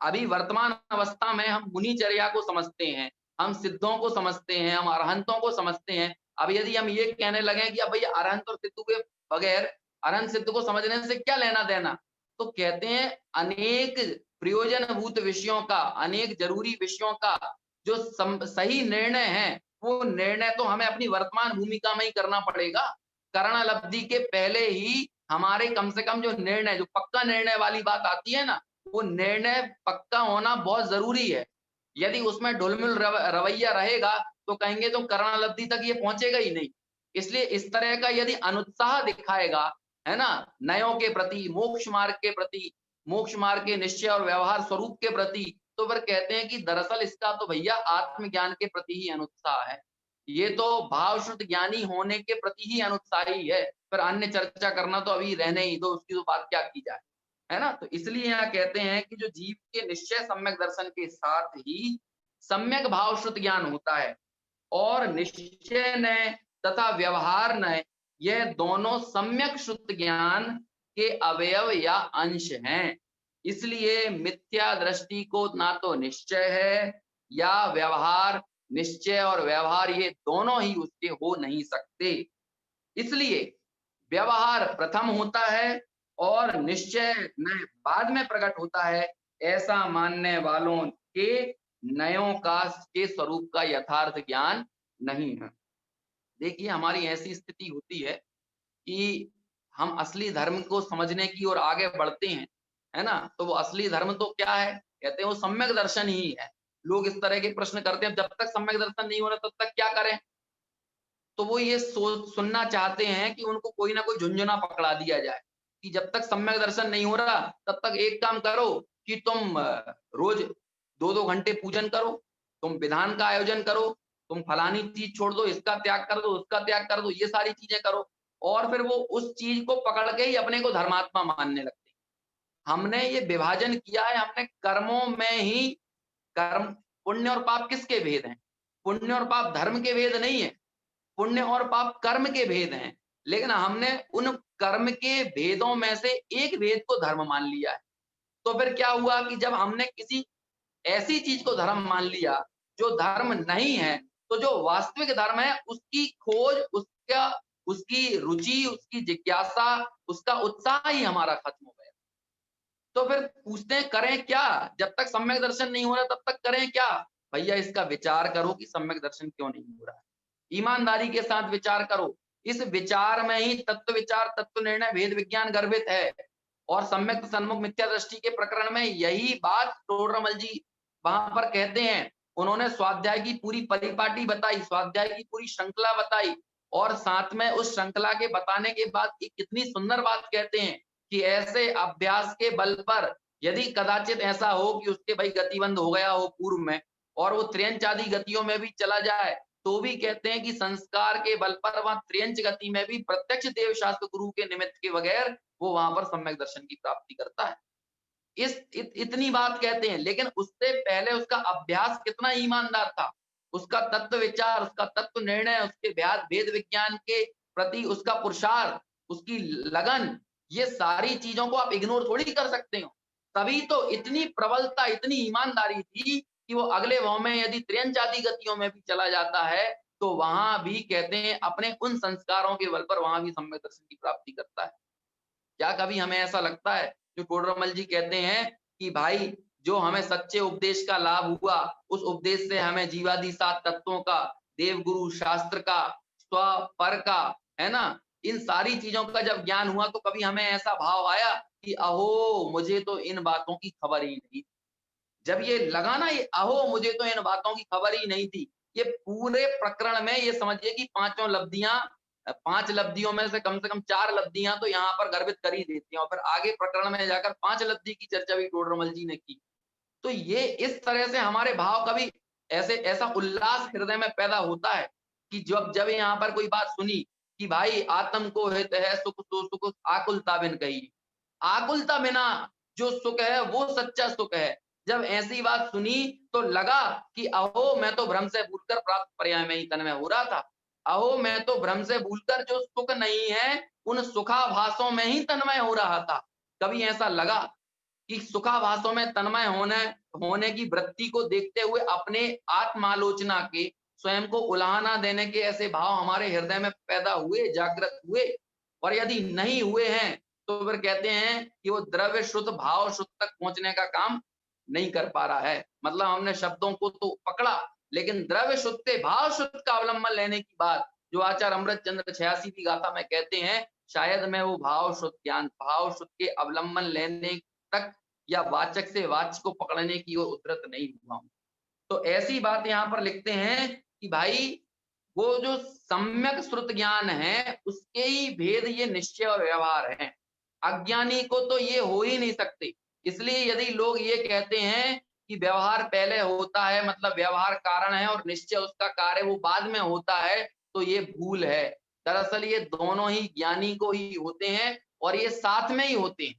अभी वर्तमान अवस्था में हम मुनिचर्या को समझते हैं, हम सिद्धों को समझते हैं, हम अरहंतों को समझते हैं। अब यदि हम ये कहने लगे कि अब भैया अरहंत और सिद्ध के बगैर अरहंत सिद्ध को समझने से क्या लेना देना, तो कहते हैं अनेक प्रयोजनभूत विषयों का, अनेक जरूरी विषयों का जो सही निर्णय है, वो निर्णय तो हमें अपनी वर्तमान भूमिका में ही करना पड़ेगा। करणलब्धि के पहले ही हमारे कम से कम जो निर्णय, जो पक्का निर्णय वाली बात आती है ना, वो निर्णय पक्का होना बहुत जरूरी है। यदि उसमें ढुलमुल रवैया रहेगा तो कहेंगे तो करणलब्धि तक ये पहुंचेगा ही नहीं। इसलिए इस तरह का यदि अनुत्साह दिखाएगा, है ना, नयों के प्रति, मोक्ष मार्ग के प्रति, मोक्ष मार्ग के निश्चय और व्यवहार स्वरूप के प्रति, तो फिर कहते हैं कि दरअसल इसका तो भैया आत्मज्ञान के प्रति ही अनुत्साह है, ये तो भावश्रुत ज्ञानी होने के प्रति ही अनुत्साही है। फिर अन्य चर्चा करना तो अभी रहने ही दो, उसकी तो बात क्या की जाए, है ना। तो इसलिए यहाँ कहते हैं कि जो जीव के निश्चय सम्यक दर्शन के साथ ही सम्यक भावश्रुत ज्ञान होता है, और निश्चय नय तथा व्यवहार नय, यह दोनों सम्यक श्रुत ज्ञान के अवयव या अंश हैं। इसलिए मिथ्या दृष्टि को ना तो निश्चय है या व्यवहार, निश्चय और व्यवहार ये दोनों ही उसके हो नहीं सकते। इसलिए व्यवहार प्रथम होता है और निश्चय नय बाद में प्रकट होता है, ऐसा मानने वालों के नयों का के स्वरूप का यथार्थ ज्ञान नहीं है। देखिए हमारी ऐसी स्थिति होती है कि हम असली धर्म को समझने की ओर आगे बढ़ते हैं, है ना, तो वो असली धर्म तो क्या है, कहते हैं वो सम्यक दर्शन ही है। लोग इस तरह के प्रश्न करते हैं, जब तक सम्यक दर्शन नहीं हो रहा तब तक क्या करें, तो वो ये सुनना चाहते हैं कि उनको कोई ना कोई झुंझुना पकड़ा दिया जाए कि जब तक सम्यक दर्शन नहीं हो रहा तब तक एक काम करो कि तुम रोज 2-2 घंटे पूजन करो, तुम विधान का आयोजन करो, तुम फलानी चीज छोड़ दो, इसका त्याग कर दो, उसका त्याग कर दो, ये सारी चीजें करो, और फिर वो उस चीज को पकड़ के ही अपने को धर्मात्मा मानने लगते हैं। हमने ये विभाजन किया है, हमने कर्मों में ही, कर्म पुण्य और पाप किसके भेद हैं, पुण्य और पाप धर्म के भेद नहीं है, पुण्य और पाप कर्म के भेद हैं, लेकिन हमने उन कर्म के भेदों में से एक भेद को धर्म मान लिया है। तो फिर क्या हुआ कि जब हमने किसी ऐसी चीज को धर्म मान लिया जो धर्म नहीं है, तो जो वास्तविक धर्म है उसकी खोज, उसकी रुचि, उसकी जिज्ञासा, उसका उत्साह ही हमारा खत्म हो गया। तो फिर पूछते हैं करें क्या, जब तक सम्यक दर्शन नहीं हो रहा तब तक करें क्या, भैया इसका विचार करो कि सम्यक दर्शन क्यों नहीं हो रहा है, ईमानदारी के साथ विचार करो। इस विचार में ही तत्व विचार, तत्व निर्णय, भेद विज्ञान गर्भित है। और सम्यक सन्मुख मिथ्या दृष्टि के प्रकरण में यही बात टोडरमल जी वहां पर कहते हैं। उन्होंने स्वाध्याय की पूरी परिपाटी बताई, स्वाध्याय की पूरी श्रृंखला बताई, और साथ में उस श्रृंखला के बताने के बाद एक कितनी सुंदर बात कहते हैं कि ऐसे अभ्यास के बल पर यदि कदाचित ऐसा हो कि उसके भाई गतिबंध हो गया हो पूर्व में और वो त्र्यंच आदि गतियों में भी चला जाए, तो भी कहते हैं कि संस्कार के बल पर वहां त्र्यंच गति में भी प्रत्यक्ष देव शास्त्र गुरु के निमित्त के बगैर वो वहां पर सम्यक दर्शन की प्राप्ति करता है। इतनी बात कहते हैं, लेकिन उससे पहले उसका अभ्यास कितना ईमानदार था, उसका तत्व विचार, उसका तत्व निर्णय, उसके भेद विज्ञान के प्रति उसका पुरुषार्थ, उसकी लगन, ये सारी चीजों को आप इग्नोर थोड़ी कर सकते हो। तभी तो इतनी प्रबलता, इतनी ईमानदारी थी कि वो अगले भाव में यदि त्र्यंच आदि गतियों में भी चला जाता है तो वहां भी कहते हैं अपने उन संस्कारों के बल पर वहां भी सम्यक दर्शन की प्राप्ति करता है। क्या कभी हमें ऐसा लगता है, जो टोडरमल जी कहते हैं कि भाई जो हमें सच्चे उपदेश का लाभ हुआ, उस उपदेश से हमें जीवादि 7 तत्वों का, देव गुरु शास्त्र का, स्व पर का, है ना, इन सारी चीजों का जब ज्ञान हुआ तो कभी हमें ऐसा भाव आया कि अहो मुझे तो इन बातों की खबर ही नहीं, जब ये लगा ना, ये अहो मुझे तो इन बातों की खबर ही नहीं थी, ये पूरे प्रकरण में ये समझिए कि 5 लब्धियां, 5 लब्धियों में से कम 4 लब्धियां तो यहाँ पर गर्भित कर ही देती हैं, और फिर आगे प्रकरण में जाकर 5 लब्धि की चर्चा भी टोडरमल जी ने की। तो ये इस तरह से हमारे भाव कभी ऐसा उल्लास हृदय में पैदा होता है कि जब यहाँ पर कोई बात सुनी कि भाई आत्म को हित है सुख सो सुख आकुलता बिन कही, आकुलता बिना जो सुख है वो सच्चा सुख है। जब ऐसी बात सुनी तो लगा कि अहो मैं तो भ्रम से भूलकर प्राप्त पर्याय में ही तन्मय हो रहा था, अहो मैं तो भ्रम से भूलकर जो सुख नहीं है उन सुखाभासों में ही तन्मय हो रहा था। कभी ऐसा लगा कि सुखाभासों में तन्मय होने की वृत्ति को देखते हुए अपने आत्मालोचना के स्वयं को उलाहना देने के ऐसे भाव हमारे हृदय में पैदा हुए, जागृत हुए, और यदि नहीं हुए हैं तो फिर कहते हैं कि वो द्रव्य शुद्ध भाव शुद्ध तक पहुंचने का काम नहीं कर पा रहा है। मतलब हमने शब्दों को तो पकड़ा, लेकिन द्रव्य शुद्ध से भाव शुद्ध का अवलंबन लेने की बात जो आचार्य अमृत चंद्र 86वीं गाथा में कहते हैं, शायद मैं वो भाव शुद्ध ज्ञान भाव शुद्ध के अवलंबन लेने तक या वाचक से वाच्य को पकड़ने की ओर उद्धृत नहीं हुआ हूं। तो ऐसी बात यहाँ पर लिखते हैं कि भाई वो जो सम्यक श्रुत ज्ञान है उसके ही भेद ये निश्चय और व्यवहार है। अज्ञानी को तो ये हो ही नहीं सकते। इसलिए यदि लोग ये कहते हैं कि व्यवहार पहले होता है, मतलब व्यवहार कारण है और निश्चय उसका कार्य वो बाद में होता है, तो ये भूल है। दरअसल ये दोनों ही ज्ञानी को ही होते हैं और ये साथ में ही होते हैं।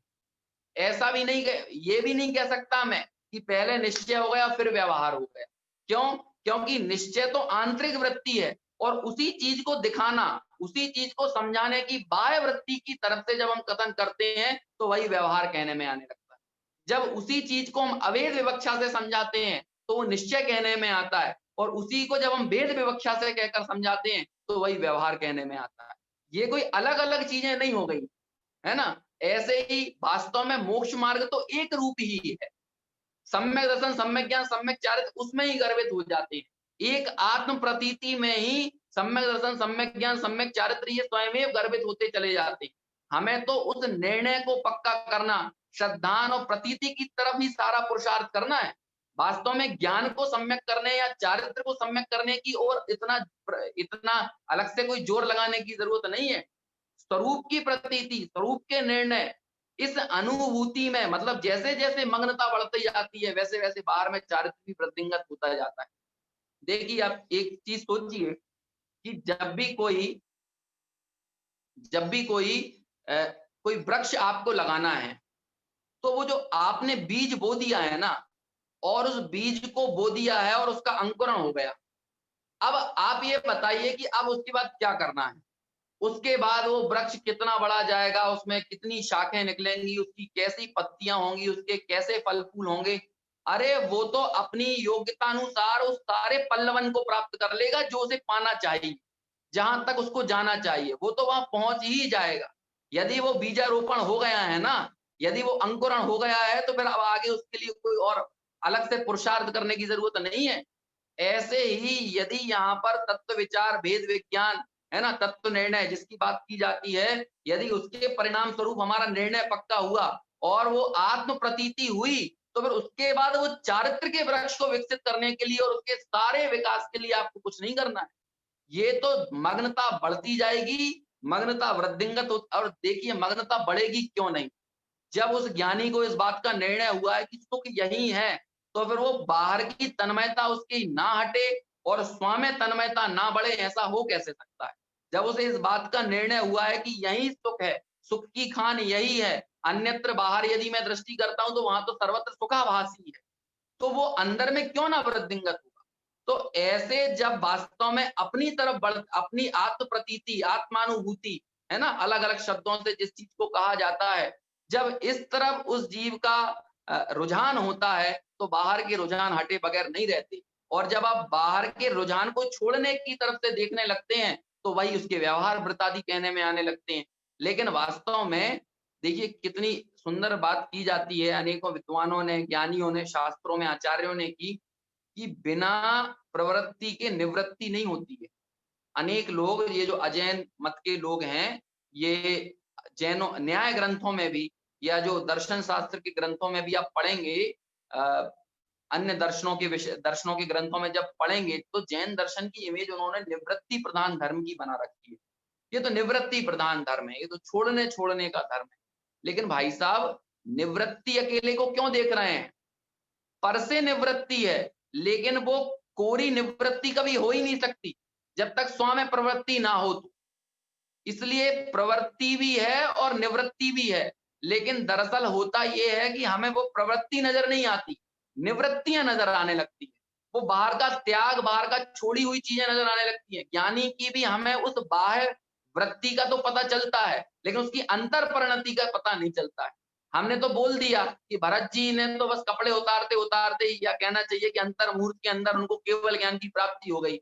ऐसा भी नहीं, ये भी नहीं कह सकता मैं कि पहले निश्चय हो गया फिर व्यवहार हो गया। क्यों? क्योंकि निश्चय तो आंतरिक वृत्ति है और उसी चीज को दिखाना, उसी चीज को समझाने की बाह्य वृत्ति की तरफ से जब हम कथन करते हैं तो वही व्यवहार कहने में आने लगता है। जब उसी चीज को हम अवेद विवक्षा से समझाते हैं तो वो निश्चय कहने में आता है, और उसी को जब हम वेद विवक्षा से कहकर समझाते हैं तो वही व्यवहार कहने में आता है। ये कोई अलग अलग चीजें नहीं हो गई, है ना। ऐसे ही वास्तव में मोक्ष मार्ग तो एक रूप ही है। सम्यक दर्शन, सम्यक ज्ञान, सम्यक चारित्र उसमें ही गर्भित हो जाते हैं। एक आत्म प्रतीति में ही सम्यक दर्शन, सम्यक ज्ञान, सम्यक चारित्र ये स्वयं गर्भित होते चले जाते हैं। हमें तो उस निर्णय को पक्का करना, श्रद्धान और प्रतीति की तरफ ही सारा पुरुषार्थ करना है। वास्तव में ज्ञान को सम्यक करने या चारित्र को सम्यक करने की और इतना अलग से कोई जोर लगाने की जरूरत नहीं है। स्वरूप की प्रतीति, स्वरूप के निर्णय, इस अनुभूति में मतलब जैसे जैसे मग्नता बढ़ती जाती है वैसे वैसे बाहर में चारित्र भी वृद्धिंगत होता जाता है। देखिए आप एक चीज सोचिए कि जब भी कोई वृक्ष आपको लगाना है तो वो जो आपने बीज बो दिया है ना, और उस बीज को बो दिया है और उसका अंकुरण हो गया। अब आप ये बताइए कि अब उसके बाद क्या करना है। उसके बाद वो वृक्ष कितना बड़ा जाएगा, उसमें कितनी शाखें निकलेंगी, उसकी कैसी पत्तियां होंगी, उसके कैसे फल फूल होंगे। अरे वो तो अपनी योग्यता अनुसार उस सारे पल्लवन को प्राप्त कर लेगा जो उसे पाना चाहिए, जहां तक उसको जाना चाहिए वो तो वहां पहुंच ही जाएगा। यदि वो बीजारोपण हो गया है ना, यदि वो अंकुरण हो गया है तो फिर अब आगे उसके लिए कोई और अलग से पुरुषार्थ करने की जरूरत नहीं है। ऐसे ही यदि यहाँ पर तत्व विचार, भेद विज्ञान, है ना, तत्व निर्णय जिसकी बात की जाती है, यदि उसके परिणाम स्वरूप हमारा निर्णय पक्का हुआ और वो आत्म प्रतीति हुई, तो फिर उसके बाद वो चारित्र के वृक्ष को विकसित करने के लिए और उसके सारे विकास के लिए आपको कुछ नहीं करना है। ये तो मग्नता बढ़ती जाएगी, मग्नता वृद्धिंगत और देखिए मग्नता बढ़ेगी क्यों नहीं। जब उस ज्ञानी को इस बात का निर्णय हुआ है कि सुख यही है, तो फिर वो बाहर की तन्मयता उसकी ना हटे और स्वामी तन्मयता ना बढ़े, ऐसा हो कैसे सकता है। जब उसे इस बात का निर्णय हुआ है कि यही सुख है, सुख की खान यही है, अन्यत्र बाहर यदि मैं दृष्टि करता हूं तो वहां तो सर्वत्र सुखाभासी है, तो वो अंदर में क्यों ना वृद्धिंगत होगा। तो ऐसे जब वास्तव में अपनी तरफ अपनी आत्म प्रतीति, आत्मानुभूति, है ना, अलग अलग शब्दों से जिस चीज को कहा जाता है, जब इस तरफ उस जीव का रुझान होता है तो बाहर के रुझान हटे बगैर नहीं रहते। और जब आप बाहर के रुझान को छोड़ने की तरफ से देखने लगते हैं तो वही उसके व्यवहार वृत्तादि कहने में आने लगते हैं। लेकिन वास्तव में देखिए कितनी सुंदर बात की जाती है, अनेकों विद्वानों ने, ज्ञानियों ने, शास्त्रों में आचार्यों ने की, कि बिना प्रवृत्ति के निवृत्ति नहीं होती है। अनेक लोग, ये जो अजैन मत के लोग हैं, ये जैनों न्याय ग्रंथों में भी या जो दर्शन शास्त्र के ग्रंथों में भी आप पढ़ेंगे, अन्य दर्शनों के ग्रंथों में जब पढ़ेंगे तो जैन दर्शन की इमेज उन्होंने निवृत्ति प्रधान धर्म की बना रखी है। ये तो निवृत्ति प्रधान धर्म है, ये तो छोड़ने का धर्म है। लेकिन भाई साहब, निवृत्ति अकेले को क्यों देख रहे हैं? पर से निवृत्ति है, लेकिन वो कोरी निवृत्ति कभी हो ही नहीं सकती जब तक स्वामी प्रवृत्ति ना हो। तो इसलिए प्रवृत्ति भी है और निवृत्ति भी है, लेकिन दरअसल होता यह है कि हमें वो प्रवृत्ति नजर नहीं आती, निवृत्तियां नजर आने लगती है। वो बाहर का त्याग, बाहर का छोड़ी हुई चीजें नजर आने लगती है। ज्ञानी की भी हमें उस बाह्य वृत्ति का तो पता चलता है, लेकिन उसकी अंतर परिणति का पता नहीं चलता है। हमने तो बोल दिया कि भरत जी ने तो बस कपड़े उतारते उतारते ही, या कहना चाहिए कि अंतर मुहूर्त के अंदर उनको केवल ज्ञान की प्राप्ति हो गई।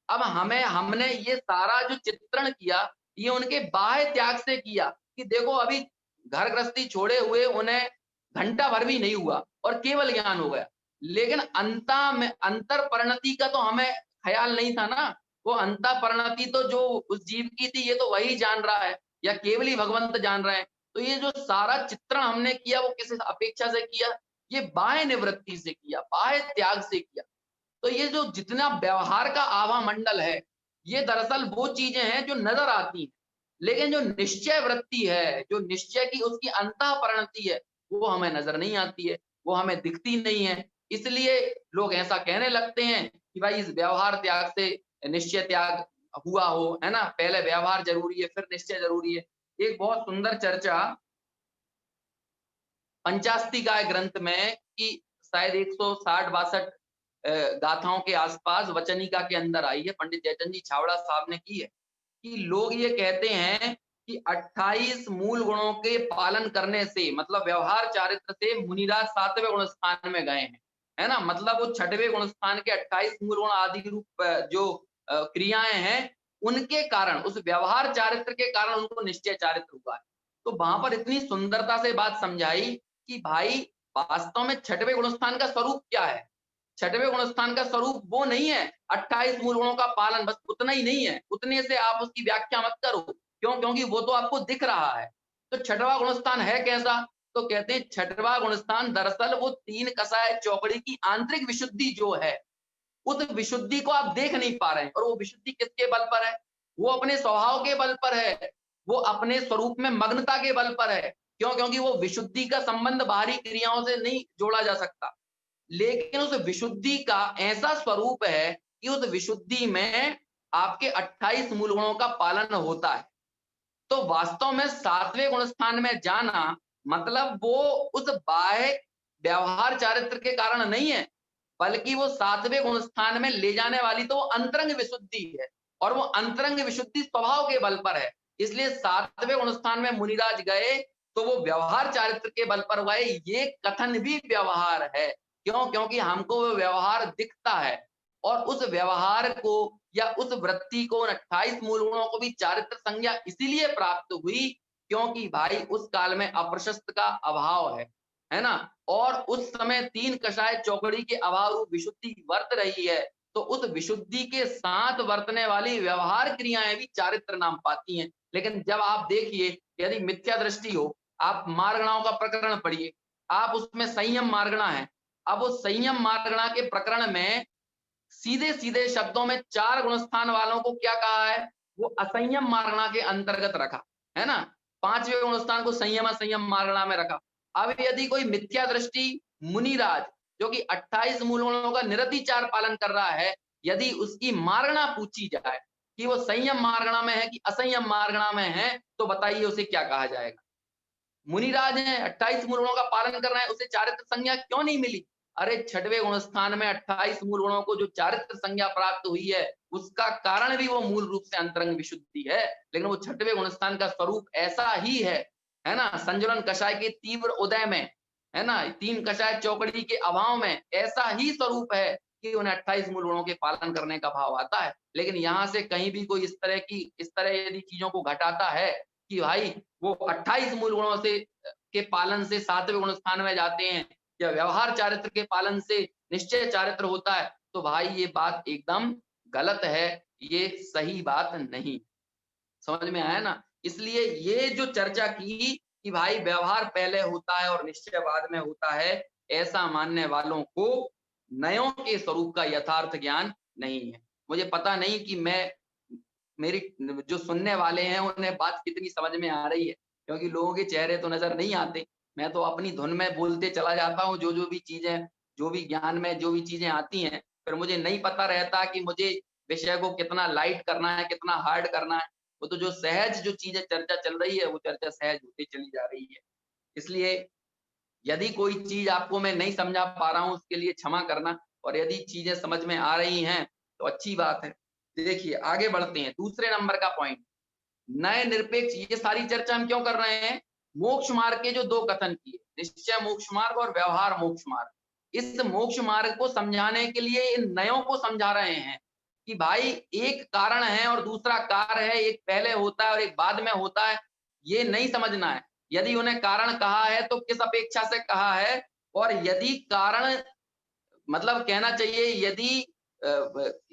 अब हमने ये सारा जो चित्रण किया, ये उनके बाह्य त्याग से किया कि देखो अभी घर गृहस्थी छोड़े हुए उन्हें घंटा भर भी नहीं हुआ और केवल ज्ञान हो गया। लेकिन अंतर परिणति का तो हमें ख्याल नहीं था ना। वो अंतर परिणति तो जो उस जीव की थी, ये तो वही जान रहा है, या केवल ही भगवंत जान रहे हैं। तो ये जो सारा चित्रण हमने किया, वो किस अपेक्षा से किया? ये बाह्य निवृत्ति से किया, बाह्य त्याग से किया। तो ये जो जितना व्यवहार का आभा मंडल है, ये दरअसल वो चीजें हैं जो नजर आती हैं, लेकिन जो निश्चय वृत्ति है, जो निश्चय की उसकी अंतः परिणति है, वो हमें नजर नहीं आती है, वो हमें दिखती नहीं है। इसलिए लोग ऐसा कहने लगते हैं कि भाई इस व्यवहार त्याग से निश्चय त्याग हुआ हो, है ना, पहले व्यवहार जरूरी है फिर निश्चय जरूरी है। एक बहुत सुंदर चर्चा पंचास्तिकाय ग्रंथ में कि शायद 160-62 गाथाओं के आसपास वचनिका के अंदर आई है, पंडित जयचंद जी छावड़ा साहब ने की है, कि लोग ये कहते हैं कि 28 मूल गुणों के पालन करने से, मतलब व्यवहार चारित्र से मुनिराज 7वें गुण स्थान में गए हैं, है ना। मतलब वो 6वें गुण स्थान के 28 मूल गुण आदि रूप जो क्रियाएं हैं, उनके कारण, उस व्यवहार चारित्र के कारण उनको निश्चय चारित्र हुआ है। तो वहां पर इतनी सुंदरता से बात समझाई कि भाई वास्तव में 6वें गुणस्थान का स्वरूप क्या है। 6वें गुणस्थान का स्वरूप वो नहीं है 28 मूल गुणों का पालन, बस उतना ही नहीं है, उतने से आप उसकी व्याख्या मत करो। क्यों? क्योंकि वो तो आपको दिख रहा है। तो 6वां गुणस्थान है कैसा? तो कहते हैं 6वां गुणस्थान दरअसल वो 3 कषाय चौकड़ी की आंतरिक विशुद्धि जो है, उस विशुद्धि को आप देख नहीं पा रहे हैं। और वो विशुद्धि किसके बल पर है? वो अपने स्वभाव के बल पर है, वो अपने स्वरूप में मग्नता के बल पर है। क्यों? क्योंकि वो विशुद्धि का संबंध बाहरी क्रियाओं से नहीं जोड़ा जा सकता। लेकिन उस विशुद्धि का ऐसा स्वरूप है कि उस विशुद्धि में आपके 28 मूल गुणों का पालन होता है। तो वास्तव में 7वें गुण स्थान में जाना मतलब वो उस बाह्य व्यवहार चारित्र के कारण नहीं है, बल्कि वो 7वें गुण स्थान में ले जाने वाली तो वो अंतरंग विशुद्धि है, और वो अंतरंग विशुद्धि स्वभाव के बल पर है। इसलिए 7वें गुण स्थान में मुनिराज गए तो वो व्यवहार चारित्र के बल पर गए। ये कथन भी व्यवहार है। क्यों? क्योंकि हमको वो व्यवहार दिखता है, और उस व्यवहार को या उस वृत्ति को, 28 मूल गुणों को भी चारित्र संज्ञा इसीलिए प्राप्त हुई क्योंकि भाई उस काल में अप्रशस्त का अभाव है ना। और उस समय 3 कषाय चौकड़ी के अभाव रूप विशुद्धि वर्त रही है। तो उस विशुद्धि के साथ वर्तने वाली व्यवहार क्रियाएं भी चारित्र नाम पाती हैं। लेकिन जब आप देखिए, यदि मिथ्या दृष्टि हो, आप मार्गणाओं का प्रकरण पढ़िए, आप उसमें संयम मार्गणा है। अब वो संयम मार्गणा के प्रकरण में सीधे सीधे शब्दों में 4 गुणस्थान वालों को क्या कहा है? वो असंयम मार्गणा के अंतर्गत रखा, है ना। 5वें गुणस्थान को संयम असंयम मार्गणा में रखा। अब यदि कोई मिथ्या दृष्टि मुनिराज जो कि 28 मूल गुणों का निरतिचार पालन कर रहा है, यदि उसकी मार्गणा पूछी जाए कि वो संयम मार्गणा में है कि असंयम मार्गणा में है, तो बताइए उसे क्या कहा जाएगा? मुनिराज हैं, 28 मूल गुणों का पालन कर रहे हैं, उसे चारित्र संज्ञा क्यों नहीं मिली? अरे 6वें गुण स्थान में 28 मूल गुणों को जो चारित्र संज्ञा प्राप्त हुई है, उसका कारण भी वो मूल रूप से अंतरंग विशुद्धि है। लेकिन वो 6वें गुण स्थान का स्वरूप ऐसा ही है ना। संजुलन कषाय के तीव्र उदय में, है ना, 3 कषाय चौकड़ी के अभाव में ऐसा ही स्वरूप है कि उन्हें 28 मूल गुणों के पालन करने का भाव आता है। लेकिन यहाँ से कहीं भी कोई इस तरह यदि चीजों को घटाता है कि भाई वो 28 मूल गुणों से के पालन से 7वें गुण स्थान में जाते हैं, या व्यवहार चारित्र के पालन से निश्चय चारित्र होता है, तो भाई ये बात एकदम गलत है, ये सही बात नहीं। समझ में आया ना। इसलिए ये जो चर्चा की कि भाई व्यवहार पहले होता है और निश्चय बाद में होता है, ऐसा मानने वालों को नयों के स्वरूप का यथार्थ ज्ञान नहीं है। मुझे पता नहीं कि मेरी जो सुनने वाले हैं उन्हें बात कितनी समझ में आ रही है, क्योंकि लोगों के चेहरे तो नजर नहीं आते। मैं तो अपनी धुन में बोलते चला जाता हूँ, जो भी चीजें, जो भी ज्ञान में जो भी चीजें आती हैं, फिर मुझे नहीं पता रहता कि मुझे विषय को कितना लाइट करना है, कितना हार्ड करना है। वो तो जो सहज जो चीजें चर्चा चल रही है, वो चर्चा सहज होती चली जा रही है। इसलिए यदि कोई चीज आपको मैं नहीं समझा पा रहा हूँ, उसके लिए क्षमा करना, और यदि चीजें समझ में आ रही हैं तो अच्छी बात है। देखिए आगे बढ़ते हैं, दूसरे नंबर का पॉइंट, नए निरपेक्ष। ये सारी चर्चा हम क्यों कर रहे हैं? मोक्ष मार्ग के जो दो कथन किए, निश्चय मोक्ष मार्ग और व्यवहार मोक्ष मार्ग, इस मोक्ष मार्ग को समझाने के लिए इन नयों को समझा रहे हैं कि भाई एक कारण है और दूसरा कार्य है, एक पहले होता है और एक बाद में होता है, ये नहीं समझना है। यदि उन्हें कारण कहा है तो किस अपेक्षा से कहा है, और यदि कारण मतलब कहना चाहिए यदि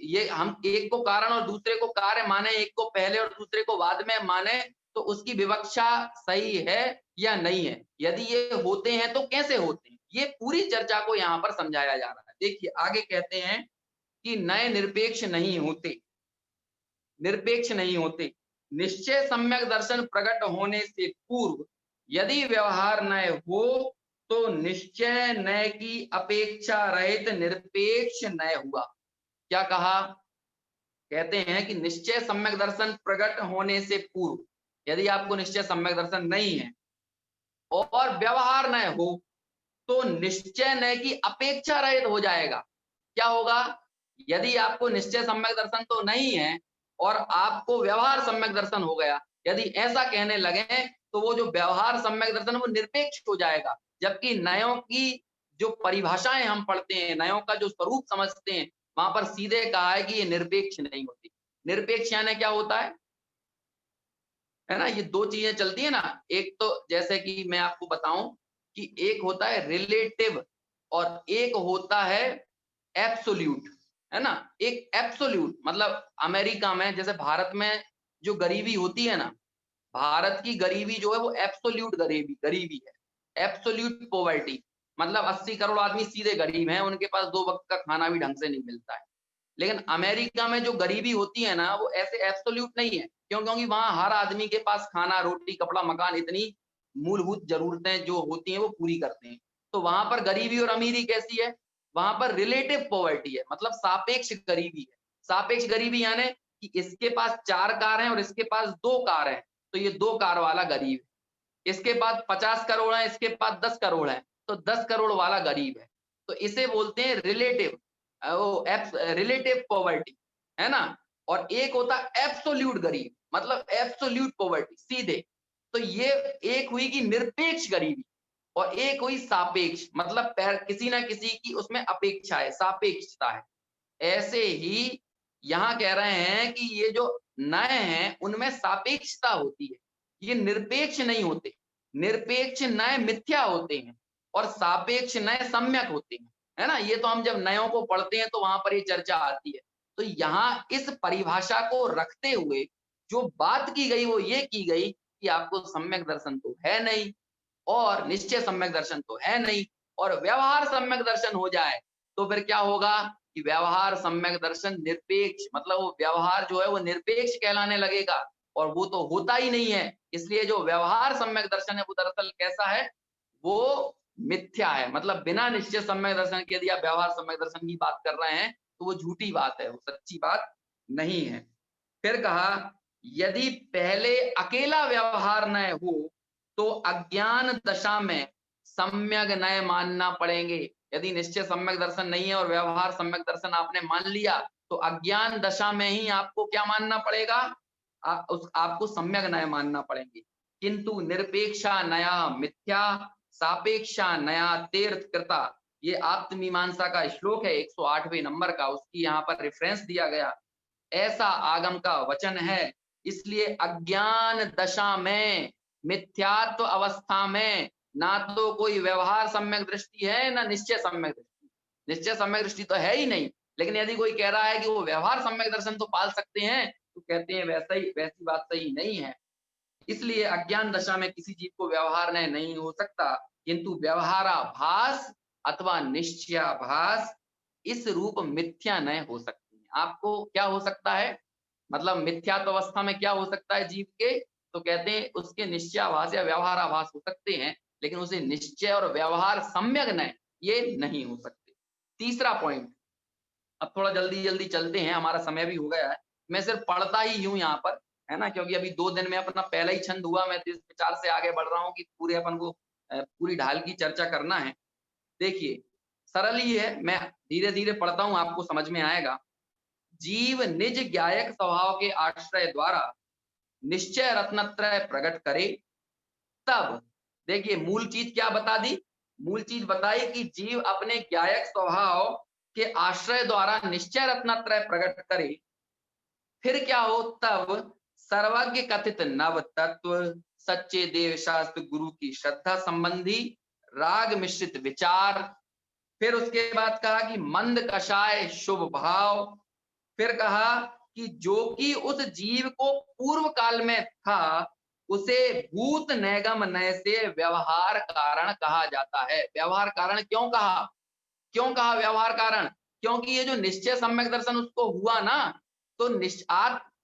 ये हम एक को कारण और दूसरे को कार्य माने, एक को पहले और दूसरे को बाद में माने, तो उसकी विवक्षा सही है या नहीं है। यदि ये होते हैं तो कैसे होते हैं, ये पूरी चर्चा को यहाँ पर समझाया जा रहा है। देखिए आगे कहते हैं कि नए निरपेक्ष नहीं होते, निरपेक्ष नहीं होते। निश्चय सम्यक दर्शन प्रकट होने से पूर्व यदि व्यवहार नय हो तो निश्चय नय की अपेक्षा रहित निरपेक्ष नय हुआ। क्या कहा? कहते हैं कि निश्चय सम्यक दर्शन प्रकट होने से पूर्व यदि आपको निश्चय सम्यक दर्शन नहीं है और व्यवहार नय हो तो निश्चय नय की अपेक्षा रहित हो जाएगा। क्या होगा? यदि आपको निश्चय सम्यक दर्शन तो नहीं है और आपको व्यवहार सम्यक दर्शन हो गया, यदि ऐसा कहने लगे तो वो जो व्यवहार सम्यक दर्शन वो निरपेक्ष हो जाएगा, जबकि नयों की जो परिभाषाएं हम पढ़ते हैं, नयों का जो स्वरूप समझते हैं, वहां पर सीधे कहा है कि ये निरपेक्ष नहीं होती। निरपेक्ष यानी क्या होता है ना? ये दो चीजें चलती है ना, एक तो जैसे कि मैं आपको बताऊं कि एक होता है रिलेटिव और एक होता है एब्सोल्यूट, है ना? एक एब्सोल्यूट मतलब अमेरिका में जैसे भारत में जो गरीबी होती है ना, भारत की गरीबी जो है वो एब्सोल्यूट गरीबी है, एब्सोल्यूट पॉवर्टी, मतलब 80 करोड़ आदमी सीधे गरीब हैं, उनके पास 2 वक्त का खाना भी ढंग से नहीं मिलता है। लेकिन अमेरिका में जो गरीबी होती है ना वो ऐसे एब्सोल्यूट नहीं है, क्यों? क्योंकि वहां हर आदमी के पास खाना, रोटी, कपड़ा, मकान, इतनी मूलभूत जरूरतें जो होती हैं वो पूरी करते हैं। तो वहां पर गरीबी और अमीरी कैसी है? वहां पर रिलेटिव पॉवर्टी है, मतलब सापेक्ष गरीबी है। सापेक्ष गरीबी यानी कि इसके पास 4 कार हैं और इसके पास 2 कार हैं, तो ये 2 कार वाला गरीब है। इसके पास 50 करोड़ है, इसके पास 10 करोड़ है, तो 10 करोड़ वाला गरीब है। तो इसे बोलते हैं रिलेटिव रिलेटिव पॉवर्टी, है ना? और एक होता है एब्सोल्यूट गरीब, मतलब एब्सोल्यूट पॉवर्टी सीधे। तो ये एक हुई कि निरपेक्ष गरीबी और एक हुई सापेक्ष, मतलब किसी ना किसी की उसमें अपेक्षा है, सापेक्षता है। ऐसे ही यहाँ कह रहे हैं कि ये जो नय हैं उनमें सापेक्षता होती है, ये निरपेक्ष नहीं होते। निरपेक्ष नय मिथ्या होते हैं और सापेक्ष नय सम्यक होते हैं, है ना? ये तो हम जब नयों को पढ़ते हैं तो वहां पर ये चर्चा आती है। तो यहाँ इस परिभाषा को रखते हुए जो बात की गई वो ये की गई कि आपको सम्यक दर्शन तो है नहीं और निश्चय सम्यक दर्शन तो है नहीं, और व्यवहार सम्यक दर्शन हो जाए तो फिर क्या होगा कि व्यवहार सम्यक दर्शन निरपेक्ष, मतलब वो व्यवहार जो है वो निरपेक्ष कहलाने लगेगा, और वो तो होता ही नहीं है। इसलिए जो व्यवहार सम्यक दर्शन है वो दरअसल कैसा है? वो मिथ्या है, मतलब बिना निश्चय सम्यक दर्शन के यदि आप व्यवहार सम्यक दर्शन की बात कर रहे हैं तो वो झूठी बात है, वो सच्ची बात नहीं है। फिर कहा यदि पहले अकेला व्यवहार न हो तो अज्ञान दशा में सम्यक नय मानना पड़ेंगे। यदि निश्चय सम्यक दर्शन नहीं है और व्यवहार सम्यक दर्शन आपने मान लिया तो अज्ञान दशा में ही आपको क्या मानना पड़ेगा? आपको सम्यक नय मानना पड़ेंगे। किंतु निरपेक्षा नया मिथ्या, सापेक्षा नया तीर्थ कृता, ये आत्ममीमांसा का श्लोक है 108वें नंबर का, उसकी यहाँ पर रेफरेंस दिया गया। ऐसा आगम का वचन है, इसलिए अज्ञान दशा में, मिथ्यात्व अवस्था में ना तो कोई व्यवहार सम्यक दृष्टि है ना निश्चय सम्यक दृष्टि। निश्चय सम्यक दृष्टि तो है ही नहीं, लेकिन यदि कोई कह रहा है कि वो व्यवहार सम्यक दर्शन तो पाल सकते हैं तो कहते हैं वैसी बात सही नहीं है। इसलिए अज्ञान दशा में किसी जीव को व्यवहार नहीं हो सकता, किंतु व्यवहाराभास अथवा निश्चयाभास इस रूप मिथ्या न हो सकती है। आपको क्या हो सकता है? मतलब मिथ्यात्व अवस्था में क्या हो सकता है जीव के? तो कहते हैं उसके निश्चयाभास या व्यवहाराभास हो सकते हैं, लेकिन उसे निश्चय और व्यवहार सम्यक न ये नहीं हो सकते। तीसरा पॉइंट, अब थोड़ा जल्दी जल्दी चलते हैं, हमारा समय भी हो गया है। मैं सिर्फ पढ़ता ही यूं यहाँ पर, है ना, क्योंकि अभी 2 दिन में अपना पहला ही छंद हुआ, मैं तो इस विचार से आगे बढ़ रहा हूँ कि पूरे अपन को पूरी ढाल की चर्चा करना है। देखिए सरल ही है, मैं धीरे धीरे पढ़ता हूँ, आपको समझ में आएगा। जीव निज ज्ञायक स्वभाव के आश्रय द्वारा निश्चय रत्नत्रय प्रकट करे, तब देखिए मूल चीज क्या बता दी, मूल चीज बताई कि जीव अपने ज्ञायक स्वभाव के आश्रय द्वारा निश्चय रत्नत्रय प्रकट करे, फिर क्या हो, तब सर्वज्ञ कथित नव तत्व, सच्चे देव शास्त्र गुरु की श्रद्धा संबंधी राग मिश्रित विचार, फिर उसके बाद कहा कि मंद कषाय शुभ भाव, फिर कहा कि जो कि उस जीव को पूर्व काल में था उसे भूत नैगम नय से व्यवहार कारण कहा जाता है। व्यवहार कारण क्यों कहा, क्यों कहा व्यवहार कारण, क्योंकि ये जो निश्चय सम्यक दर्शन उसको हुआ ना, तो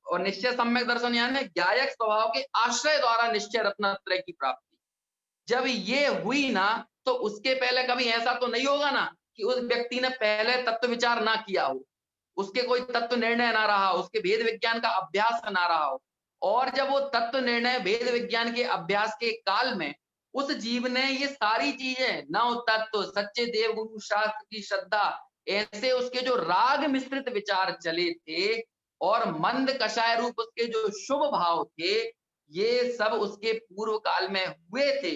और निश्चय सम्यक दर्शन यानी ज्ञायक स्वभाव के आश्रय द्वारा निश्चय रत्नत्रय की प्राप्ति जब ये हुई ना, तो उसके पहले कभी ऐसा तो नहीं होगा ना कि उस व्यक्ति ने पहले तत्व विचार ना किया हो, उसके कोई तत्व निर्णय ना रहा हो, उसके भेद विज्ञान का अभ्यास ना रहा हो, और जब वो तत्व निर्णय भेद विज्ञान के अभ्यास के काल में उस जीव ने ये सारी चीजें नव तत्व, सच्चे देव गुरु शास्त्र की श्रद्धा, ऐसे उसके जो राग मिश्रित विचार चले थे और मंद कषाय रूप उसके जो शुभ भाव थे, ये सब उसके पूर्व काल में हुए थे।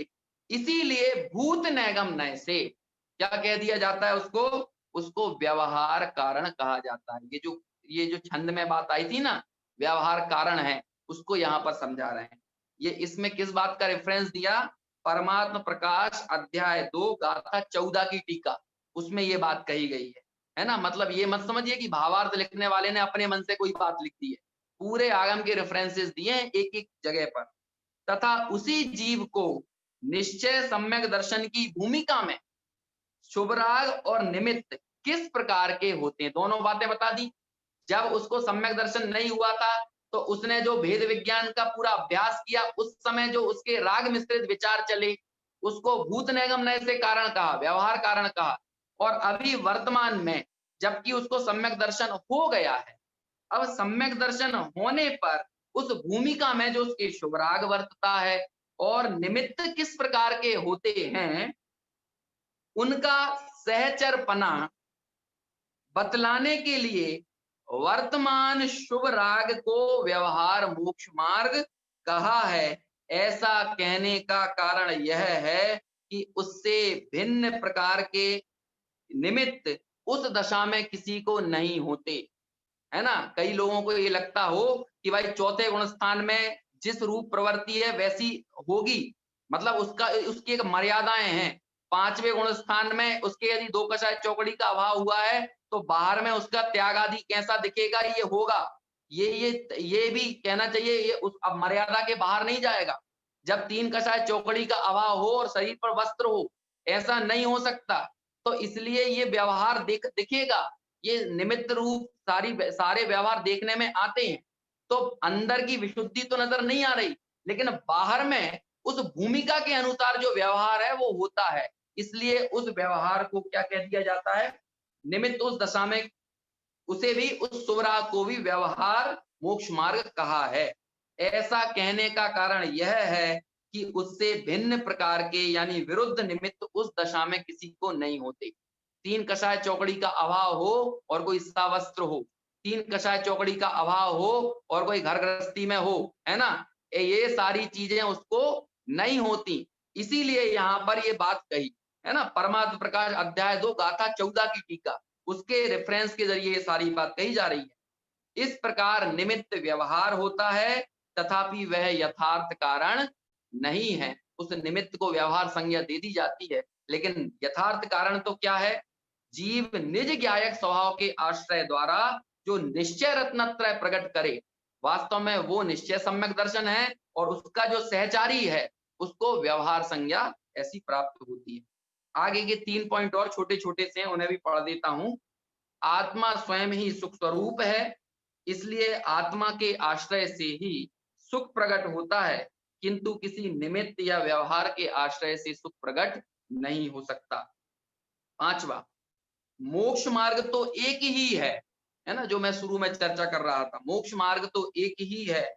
इसीलिए भूत नैगम नय से क्या कह दिया जाता है उसको, उसको व्यवहार कारण कहा जाता है। ये जो छंद में बात आई थी ना, व्यवहार कारण है, उसको यहाँ पर समझा रहे हैं। ये इसमें किस बात का रेफरेंस दिया, परमात्म प्रकाश अध्याय 2 गाथा 14 की टीका, उसमें ये बात कही गई है ना। मतलब ये मत समझिए कि भावार्थ लिखने वाले ने अपने मन से कोई बात लिख दी है, पूरे आगम के रेफरेंसेस दिए हैं एक एक जगह पर। तथा उसी जीव को निश्चय सम्यक दर्शन की भूमिका में शुभराग और निमित्त किस प्रकार के होते हैं, दोनों बातें बता दी। जब उसको सम्यक दर्शन नहीं हुआ था तो उसने जो भेद विज्ञान का पूरा अभ्यास किया, उस समय जो उसके राग मिश्रित विचार चले, उसको भूत नैगम नय से कारण कहा, व्यवहार कारण कहा। और अभी वर्तमान में जबकि उसको सम्यक दर्शन हो गया है, अब सम्यक दर्शन होने पर उस भूमिका में जो उसके शुभराग वर्तता है और निमित्त किस प्रकार के होते हैं, उनका सहचरपना बतलाने के लिए वर्तमान शुभ राग को व्यवहार मोक्ष मार्ग कहा है। ऐसा कहने का कारण यह है कि उससे भिन्न प्रकार के निमित्त उस दशा में किसी को नहीं होते, है ना। कई लोगों को ये लगता हो कि भाई चौथे गुण स्थान में जिस रूप प्रवृत्ति है वैसी होगी, मतलब उसकी एक मर्यादाएं हैं। पांचवें गुण स्थान में उसके यदि दो कषाय चौकड़ी का अभाव हुआ है तो बाहर में उसका त्याग आदि कैसा दिखेगा, ये होगा। ये भी कहना चाहिए, ये उस अब मर्यादा के बाहर नहीं जाएगा। जब तीन कषाय चौकड़ी का अभाव हो और शरीर पर वस्त्र हो, ऐसा नहीं हो सकता। तो इसलिए ये व्यवहार दिखेगा, ये निमित्त रूप सारे व्यवहार देखने में आते हैं। तो अंदर की विशुद्धि तो नजर नहीं आ रही, लेकिन बाहर में उस भूमिका के अनुसार जो व्यवहार है वो होता है। इसलिए उस व्यवहार को क्या कह दिया जाता है, निमित्त उस दशा में, उसे भी, उस सुवरा को भी व्यवहार मोक्ष मार्ग कहा है। ऐसा कहने का कारण यह है कि उससे भिन्न प्रकार के यानी विरुद्ध निमित्त उस दशा में किसी को नहीं होते। तीन कषाय चौकड़ी का अभाव हो और कोई सावस्त्र हो, तीन कषाय चौकड़ी का अभाव हो और कोई घर गृहस्थी में हो, है ना, ये सारी चीजें उसको नहीं होती। इसीलिए यहाँ पर ये बात कही है ना, परमात्म प्रकाश अध्याय 2 गाथा 14 की टीका, उसके रेफरेंस के जरिए ये सारी बात कही जा रही है। इस प्रकार निमित्त व्यवहार होता है, तथापि वह यथार्थ कारण नहीं है। उस निमित्त को व्यवहार संज्ञा दे दी जाती है, लेकिन यथार्थ कारण तो क्या है, जीव निज ज्ञायक स्वभाव के आश्रय द्वारा जो निश्चय रत्नत्रय प्रकट करे, वास्तव में वो निश्चय सम्यक दर्शन है और उसका जो सहचारी है उसको व्यवहार संज्ञा ऐसी प्राप्त होती है। आगे के 3 पॉइंट और छोटे छोटे से हैं, उन्हें भी पढ़ देता हूं। आत्मा स्वयं ही सुख स्वरूप है, इसलिए आत्मा के आश्रय से ही सुख प्रकट होता है, किंतु किसी निमित्त या व्यवहार के आश्रय से सुख प्रकट नहीं हो सकता। पांचवा, मोक्ष मार्ग तो एक ही है ना, जो मैं शुरू में चर्चा कर रहा था, मोक्ष मार्ग तो एक ही है,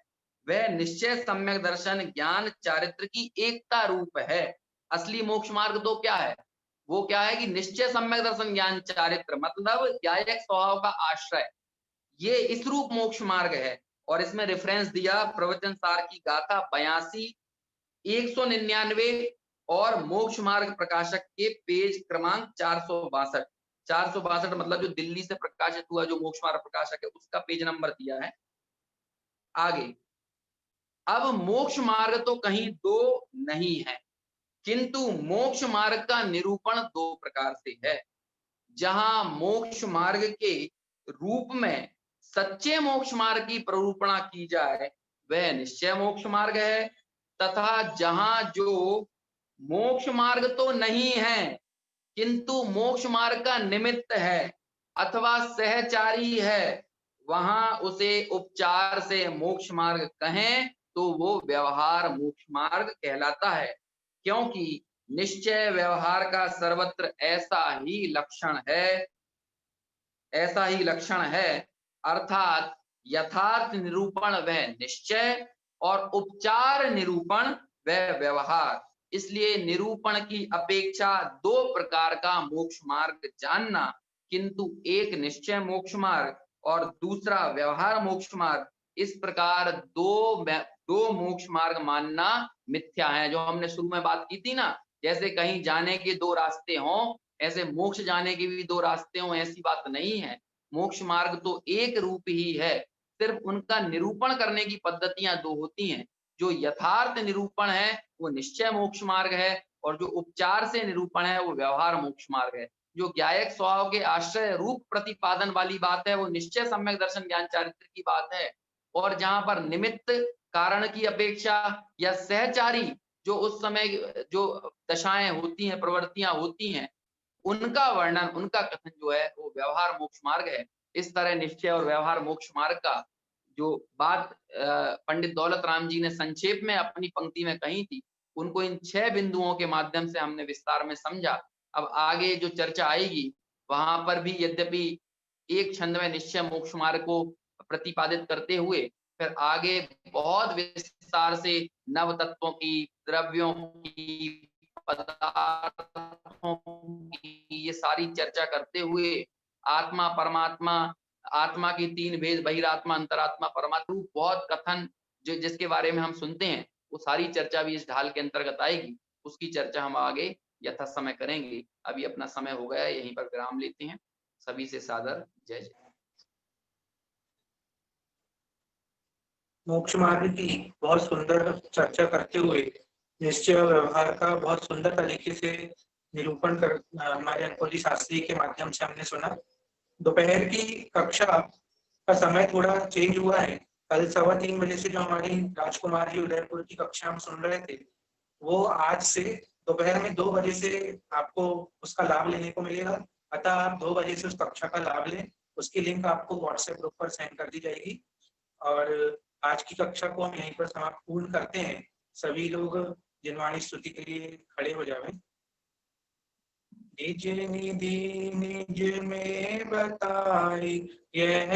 वह निश्चय सम्यक दर्शन ज्ञान चारित्र की एकता रूप है। असली मोक्ष मार्ग तो क्या है, वो क्या है कि निश्चय सम्यक दर्शन ज्ञान चारित्र, मतलब ज्ञायक स्वभाव का आश्रय, ये इस रूप मोक्ष मार्ग है। और इसमें रेफरेंस दिया प्रवचन सार की गाथा 82, 199 और मोक्ष मार्ग प्रकाशक के पेज क्रमांक 462। 462 मतलब जो दिल्ली से प्रकाशित हुआ जो मोक्ष मार्ग प्रकाशक है उसका पेज नंबर दिया है। आगे, अब मोक्ष मार्ग तो कहीं दो नहीं है, किंतु मोक्ष मार्ग का निरूपण दो प्रकार से है। जहां मोक्ष मार्ग के रूप में सच्चे मोक्ष मार्ग की प्ररूपणा की जाए वह निश्चय मोक्ष मार्ग है, तथा जहां जो मोक्ष मार्ग तो नहीं है किंतु मोक्ष मार्ग का निमित्त है अथवा सहचारी है, वहां उसे उपचार से मोक्ष मार्ग कहें तो वो व्यवहार मोक्ष मार्ग कहलाता है। क्योंकि निश्चय व्यवहार का सर्वत्र ऐसा ही लक्षण है, अर्थात यथार्थ निरूपण वह निश्चय और उपचार निरूपण वह व्यवहार। इसलिए निरूपण की अपेक्षा दो प्रकार का मोक्ष मार्ग जानना, किंतु एक निश्चय मोक्ष मार्ग और दूसरा व्यवहार मोक्ष मार्ग, इस प्रकार दो मोक्ष मार्ग मानना मिथ्या है। जो हमने शुरू में बात की थी ना, जैसे कहीं जाने के दो रास्ते हों ऐसे मोक्ष जाने के भी दो रास्ते हों, ऐसी बात नहीं है। मोक्ष मार्ग तो एक रूप ही है, सिर्फ उनका निरूपण करने की पद्धतियां दो होती हैं। जो यथार्थ निरूपण है वो निश्चय मोक्ष मार्ग है और जो उपचार से निरूपण है वो व्यवहार मोक्ष मार्ग है। जो ज्ञायक स्वभाव के आश्रय रूप प्रतिपादन वाली बात है वो निश्चय सम्यक दर्शन ज्ञान चारित्र की बात है, और जहां पर निमित्त कारण की अपेक्षा या सहचारी जो उस समय जो दशाएं होती हैं, प्रवृत्तियां होती हैं, उनका वर्णन, उनका कथन जो है वो व्यवहार मोक्ष मार्ग है। इस तरह निश्चय और व्यवहार मोक्ष मार्ग का जो बात पंडित दौलत राम जी ने संक्षेप में अपनी पंक्ति में कही थी, उनको इन 6 बिंदुओं के माध्यम से हमने विस्तार में समझा। अब आगे जो चर्चा आएगी वहां पर भी यद्यपि एक छंद में निश्चय मोक्ष मार्ग को प्रतिपादित करते हुए फिर आगे बहुत विस्तार से नव तत्वों की, द्रव्यों की, पदार्थों की, ये सारी चर्चा करते हुए आत्मा परमात्मा, आत्मा की 3 भेद, बहिरात्मा, अंतरात्मा, परमात्मा, बहुत कथन जो जिसके बारे में हम सुनते हैं वो सारी चर्चा भी इस ढाल के अंतर्गत आएगी। उसकी चर्चा हम आगे यथा समय करेंगे। अभी अपना समय हो गया, यहीं पर विराम लेते हैं। सभी से सादर जय जय। मोक्ष मार्ग की बहुत सुंदर चर्चा करते हुए निश्चय और व्यवहार का बहुत सुंदर तरीके से निरूपण कर हमारे अंकोली शास्त्री के माध्यम से हमने सुना। दोपहर की कक्षा का समय थोड़ा चेंज हुआ है। कल 3:15 बजे से जो हमारी राजकुमार जी उदयपुर की कक्षा हम सुन रहे थे, वो आज से दोपहर में 2 बजे से आपको उसका लाभ लेने को मिलेगा। अतः आप 2 बजे से उस कक्षा का लाभ लें। उसकी लिंक आपको व्हाट्सएप ग्रुप पर सेंड कर दी जाएगी। और आज की कक्षा को हम यहीं पर समाप्त पूर्ण करते हैं। सभी लोग जिनवाणी स्तुति के लिए खड़े हो जाएं। निज निधि निज में बताई यह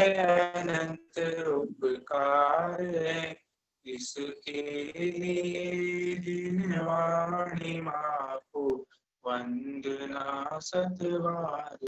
अनंत उपकार है, इसके लिए जिनवाणी माँ को वंदना सतवार।